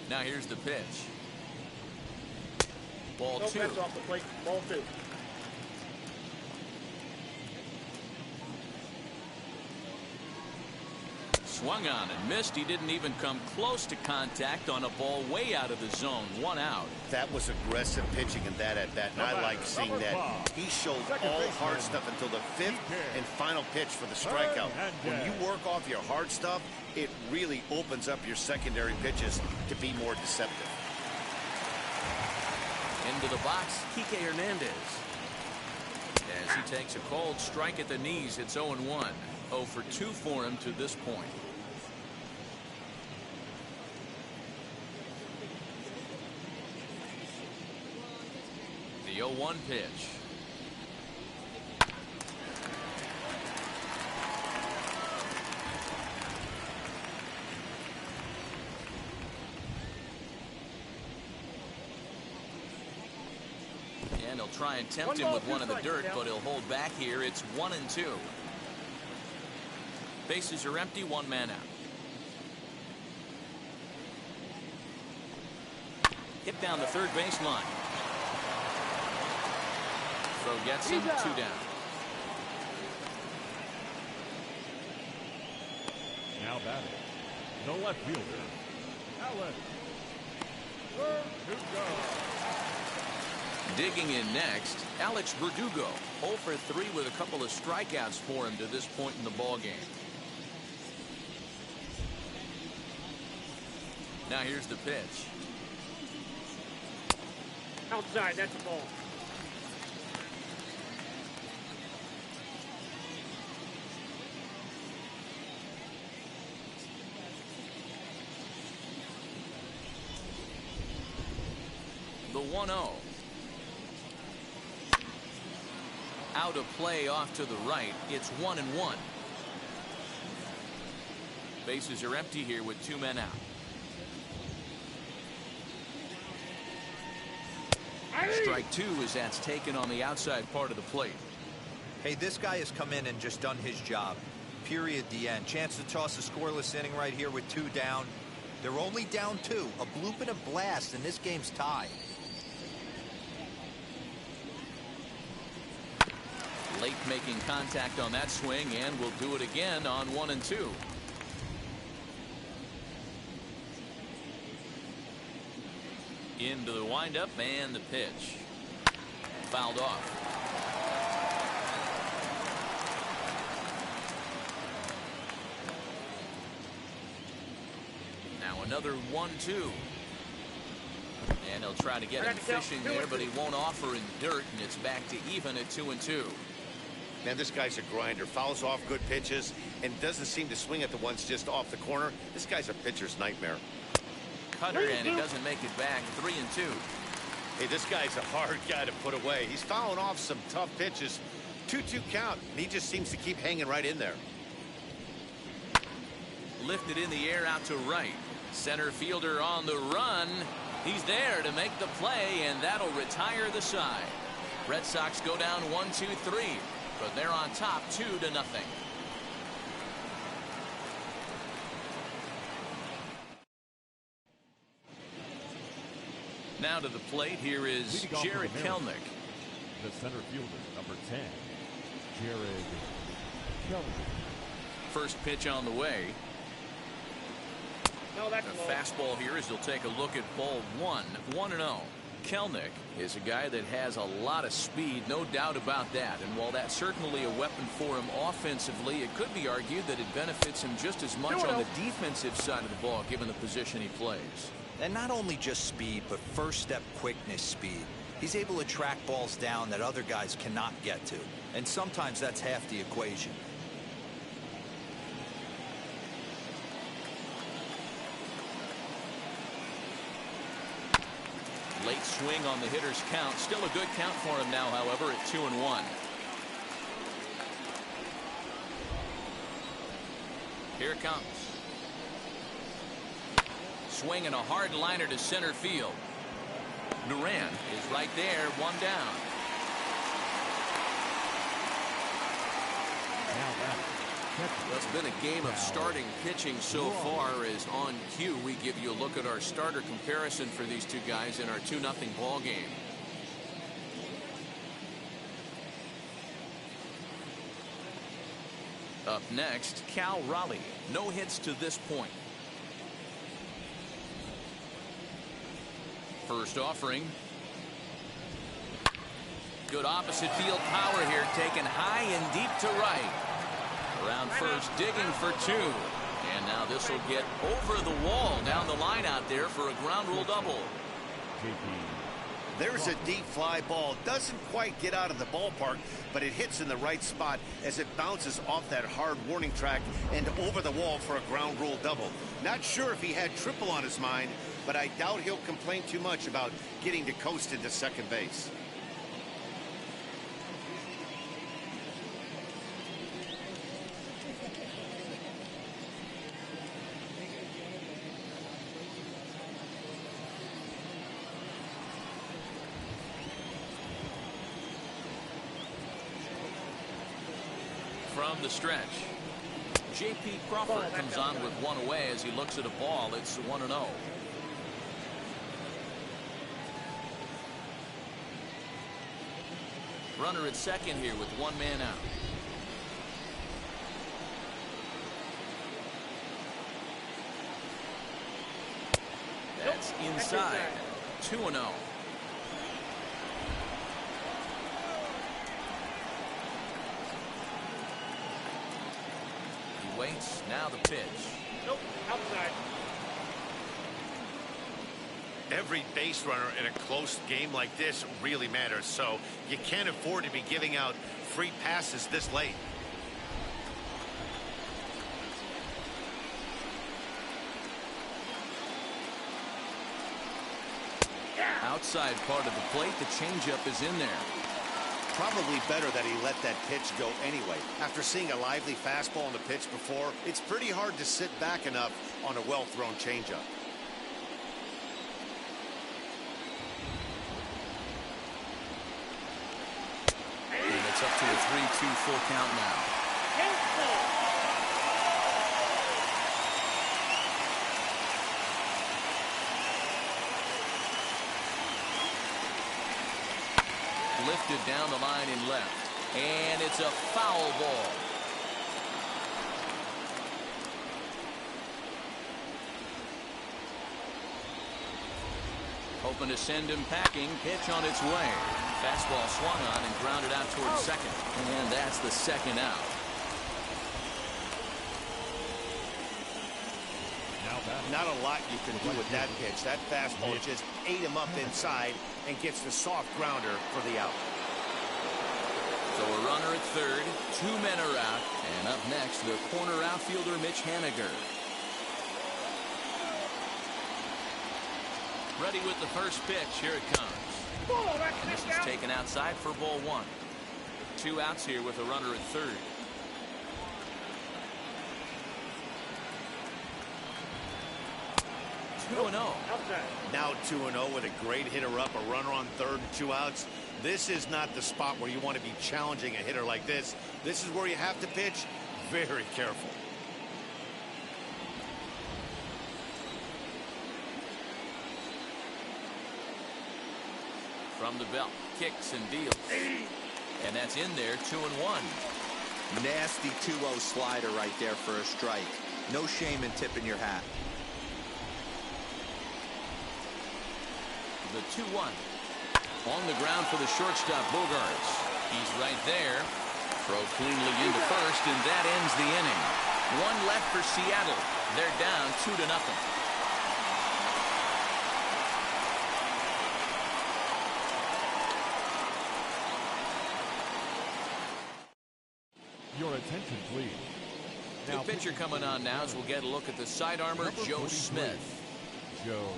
Now here's the pitch. Ball two. Off the plate. Ball two. Swung on and missed. He didn't even come close to contact on a ball way out of the zone. 1 out. That was aggressive pitching in that at bat, and I like seeing that. He showed all hard stuff until the 5th and final pitch for the strikeout. When you work off your hard stuff, it really opens up your secondary pitches to be more deceptive. Into the box, Kike Hernandez. As he takes a cold strike at the knees, it's 0-1. 0 for 2 for him to this point. The 0-1 pitch. And he'll try and tempt him with one of the dirt, but he'll hold back here. It's 1-2. Bases are empty, 1 man out. Hit down the third baseline. Throw gets him, 2 down. Now batting, the left fielder, Alex Verdugo. Digging in next, Alex Verdugo. 0 for 3 with a couple of strikeouts for him to this point in the ball game. Now here's the pitch. Outside, that's a ball. The 1-0. Out of play off to the right. It's 1-1. Bases are empty here with 2 men out. Strike 2 as that's taken on the outside part of the plate. Hey, this guy has come in and just done his job. Period. The end. Chance to toss a scoreless inning right here with 2 down. They're only down 2. A bloop and a blast, and this game's tied. Late making contact on that swing, and will do it again on 1-2. Into the windup and the pitch. Fouled off. Now another 1-2. And he'll try to get him fishing there, but he won't offer in dirt, and it's back to even at 2-2. Man, this guy's a grinder. Fouls off good pitches and doesn't seem to swing at the ones just off the corner. This guy's a pitcher's nightmare. Cutter, and he doesn't make it back. 3-2. Hey, this guy's a hard guy to put away. He's fouling off some tough pitches. 2-2 count, and he just seems to keep hanging right in there. Lifted in the air out to right. Center fielder on the run. He's there to make the play, and that'll retire the side. Red Sox go down 1-2-3, but they're on top 2-0. Now to the plate, here is Jared Kelenic. The center fielder, number 10, Jared Kelenic. First pitch on the way. No, that's A low. fastball here as he'll take a look at ball 1. 1-0. Kelenic is a guy that has a lot of speed, no doubt about that. And while that's certainly a weapon for him offensively, it could be argued that it benefits him just as much on the defensive side of the ball, given the position he plays. And not only just speed, but first step quickness speed. He's able to track balls down that other guys cannot get to. And sometimes that's half the equation. Late swing on the hitter's count. Still a good count for him now, however, at 2-1. Here it comes. Swing and a hard liner to center field. Duran is right there, one down. Well, it's been a game of starting pitching so far. As on cue, we give you a look at our starter comparison for these two guys in our 2-0 ball game. Up next, Cal Raleigh. No hits to this point. First offering. Good opposite field power here, taken high and deep to right. Around first, digging for 2. And now this will get over the wall down the line out there for a ground rule double. There's a deep fly ball. Doesn't quite get out of the ballpark, but it hits in the right spot as it bounces off that hard warning track and over the wall for a ground rule double. Not sure if he had triple on his mind, but I doubt he'll complain too much about getting to coast into second base. From the stretch, J.P. Crawford comes on with one away as he looks at a ball. It's 1-0. Runner at second here with one man out. That's inside. 2-0. Waits, now the pitch. Nope, outside. Every base runner in a close game like this really matters, so you can't afford to be giving out free passes this late. Outside part of the plate, the changeup is in there. Probably better that he let that pitch go anyway. After seeing a lively fastball on the pitch before, it's pretty hard to sit back enough on a well-thrown changeup. And it's up to a 3-2 full count now. Lifted down the line in left, and it's a foul ball. Hoping to send him packing. Pitch on its way. Fastball swung on and grounded out towards second, and that's the second out. Not a lot you can do with that pitch. That fastball just ate him up inside and gets the soft grounder for the out. So a runner at third, 2 men are out, and up next the corner outfielder Mitch Haniger. Ready with the first pitch. Here it comes. And this is taken outside for ball 1. 2 outs here with a runner at third. Now 2-0 with a great hitter up, a runner on third, 2 outs. This is not the spot where you want to be challenging a hitter like this. This is where you have to pitch very careful. From the belt, kicks and deals. And that's in there, 2-1. Nasty 2-0 slider right there for a strike. No shame in tipping your hat. The 2-1. On the ground for the shortstop, Bogarts. He's right there. Throw cleanly into first, and that ends the inning. 1 left for Seattle. They're down 2-0. Your attention, please. New pitcher coming on now as we'll get a look at the side armor, Joe Smith. Joe.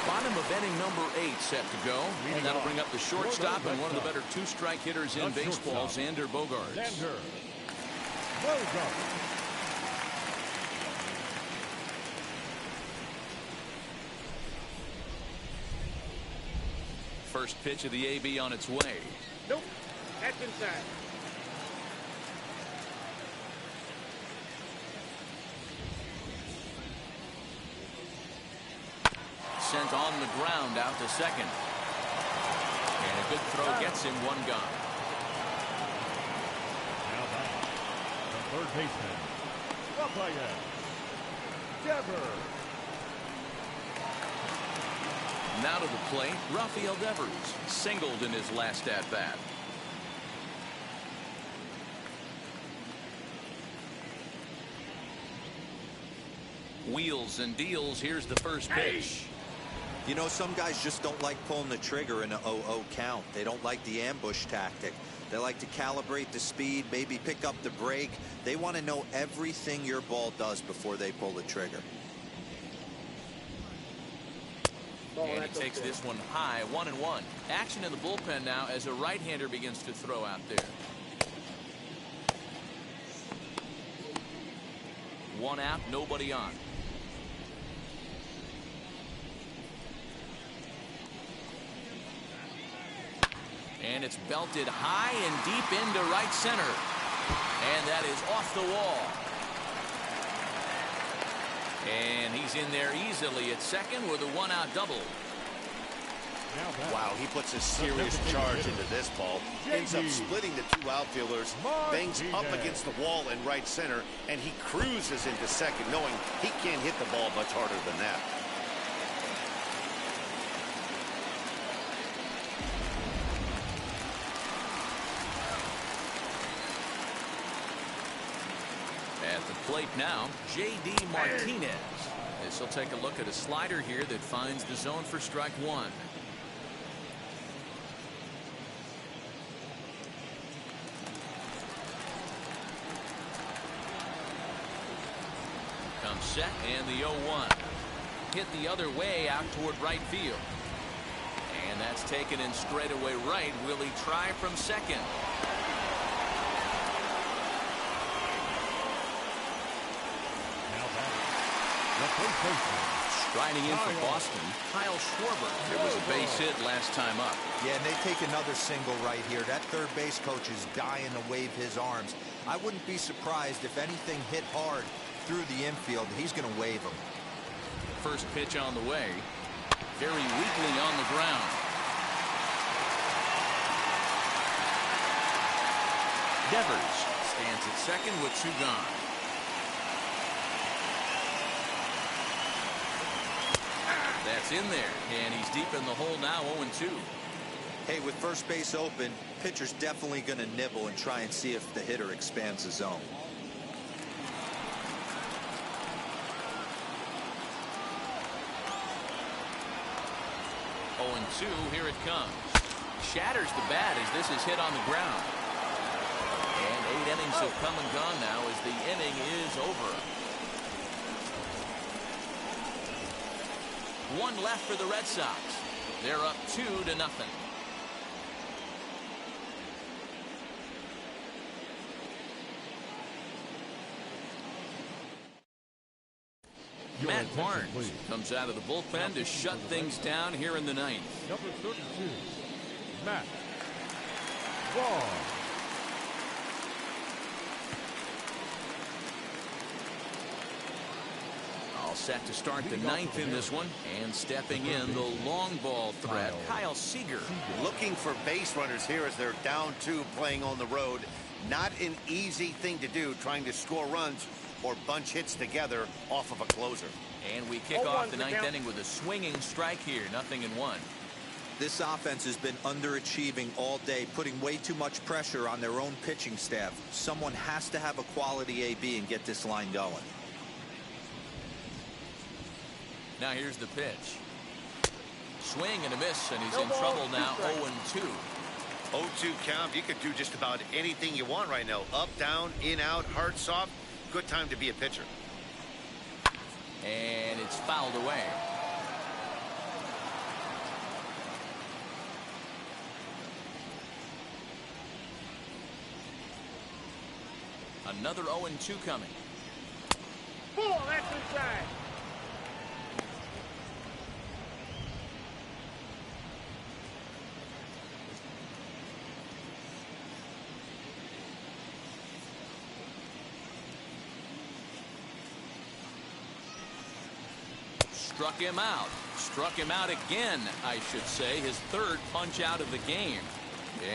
Bottom of inning number 8 set to go. And that'll bring up the shortstop and one of the better 2-strike hitters in baseball, Xander Bogaerts. Xander Bogaerts. first pitch of the AB on its way. Nope. That's inside. Sent on the ground out to second. And a good throw gets him one gone. Now back, the third baseman, Rafael Devers. Now to the plate, Rafael Devers singled in his last at-bat. Wheels and deals. Here's the first pitch. You know, some guys just don't like pulling the trigger in an 0-0 count. They don't like the ambush tactic. They like to calibrate the speed, maybe pick up the brake. They want to know everything your ball does before they pull the trigger. And he takes this one high, 1-1. Action in the bullpen now as a right-hander begins to throw out there. One out, nobody on. And it's belted high and deep into right center. And that is off the wall. And he's in there easily at second with a one-out double. Wow, he puts a serious charge into this ball. Ends up splitting the two outfielders, bangs up against the wall in right center, and he cruises into second, knowing he can't hit the ball much harder than that. At the plate now, J.D. Martinez. This will take a look at a slider here that finds the zone for strike one. Comes set and the 0-1. Hit the other way out toward right field. And that's taken in straightaway right. Will he try from second? Striding in for Boston, Kyle Schwarber. There was a base hit last time up. Yeah, and they take another single right here. That third base coach is dying to wave his arms. I wouldn't be surprised if anything hit hard through the infield. He's going to wave them. First pitch on the way. Very weakly on the ground. Devers stands at second with two gone. That's in there, and he's deep in the hole now, 0-2. Hey, with first base open, pitcher's definitely going to nibble and try and see if the hitter expands the zone. Two, here it comes. Shatters the bat as this is hit on the ground. And 8 innings have come and gone now as the inning is over. One left for the Red Sox. They're up 2-0. Matt Barnes comes out of the bullpen to shut things down here in the ninth. Number 32, Matt Barnes. All set to start the ninth in this one. And stepping in, the long ball threat, Kyle Seager. Looking for base runners here as they're down 2 playing on the road. Not an easy thing to do, trying to score runs or bunch hits together off of a closer. And we kick off the ninth inning with a swinging strike here, 0-1. This offense has been underachieving all day, putting way too much pressure on their own pitching staff. Someone has to have a quality AB and get this line going. Now here's the pitch. Swing and a miss, and he's in trouble now, 0-2. 0-2 count. You could do just about anything you want right now. Up, down, in, out, hard, soft. Good time to be a pitcher. And it's fouled away. Another 0-2 coming. Ball, that's inside. struck him out. Struck him out again, I should say. His third punch out of the game.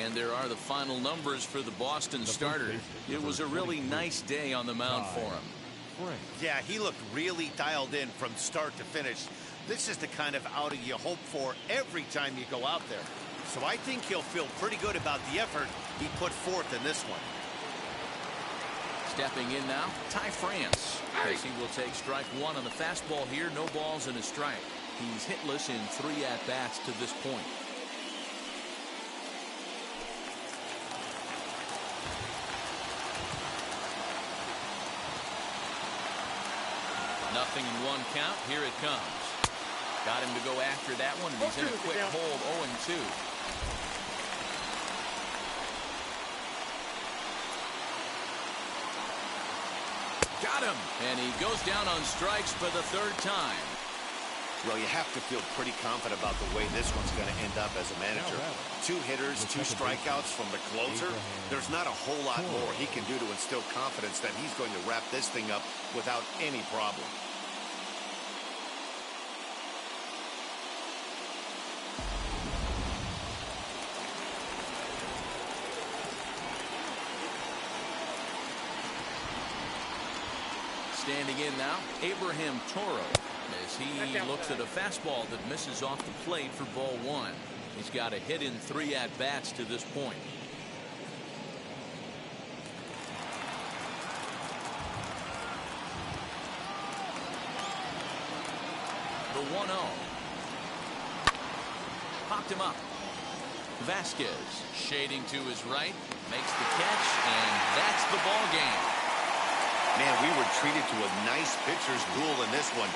And there are the final numbers for the Boston starter. It was a really nice day on the mound for him. Yeah, he looked really dialed in from start to finish. This is the kind of outing you hope for every time you go out there. So I think he'll feel pretty good about the effort he put forth in this one. Stepping in now, Ty France. As he will take strike one on the fastball here. No balls and a strike. He's hitless in 3 at-bats to this point. Nothing in 1 count. Here it comes. Got him to go after that one, and he's in a quick hold, 0-2. Got him, and he goes down on strikes for the 3rd time. Well, you have to feel pretty confident about the way this one's going to end up as a manager. 2 hitters, 2 strikeouts from the closer. There's not a whole lot more he can do to instill confidence that he's going to wrap this thing up without any problem. Standing in now, Abraham Toro, as he looks at a fastball that misses off the plate for ball 1. He's got a hit in 3 at-bats to this point. The 1-0. Popped him up. Vasquez shading to his right, makes the catch, and that's the ball game. Man, we were treated to a nice pitcher's duel in this one.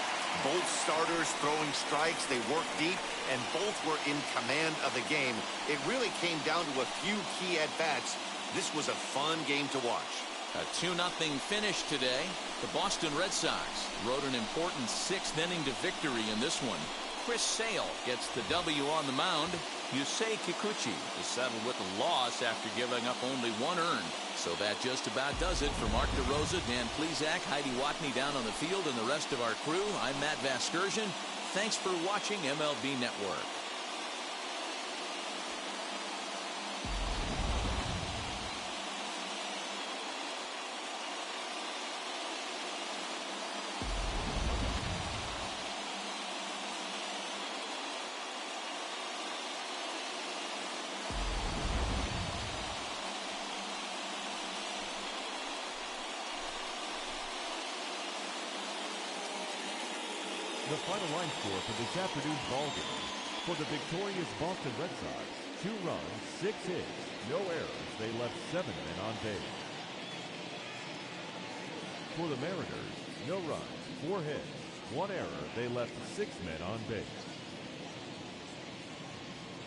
Both starters throwing strikes. They worked deep, and both were in command of the game. It really came down to a few key at-bats. This was a fun game to watch. A 2-0 finish today. The Boston Red Sox rode an important 6th-inning to victory in this one. Chris Sale gets the W on the mound. Yusei Kikuchi is settled with a loss after giving up only 1 earned. So that just about does it. For Mark DeRosa, Dan Plesac, Heidi Watney down on the field, and the rest of our crew, I'm Matt Vasgersian. Thanks for watching MLB Network. The final line score for this afternoon's ballgame. For the victorious Boston Red Sox, 2 runs, 6 hits, no errors. They left 7 men on base. For the Mariners, no runs, 4 hits, 1 error. They left 6 men on base.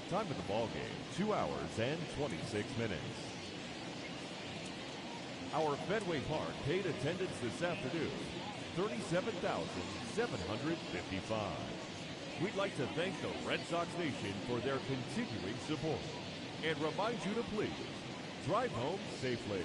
Time of the ballgame, 2 hours and 26 minutes. Our Fenway Park paid attendance this afternoon, 37,755. We'd like to thank the Red Sox Nation for their continuing support and remind you to please drive home safely.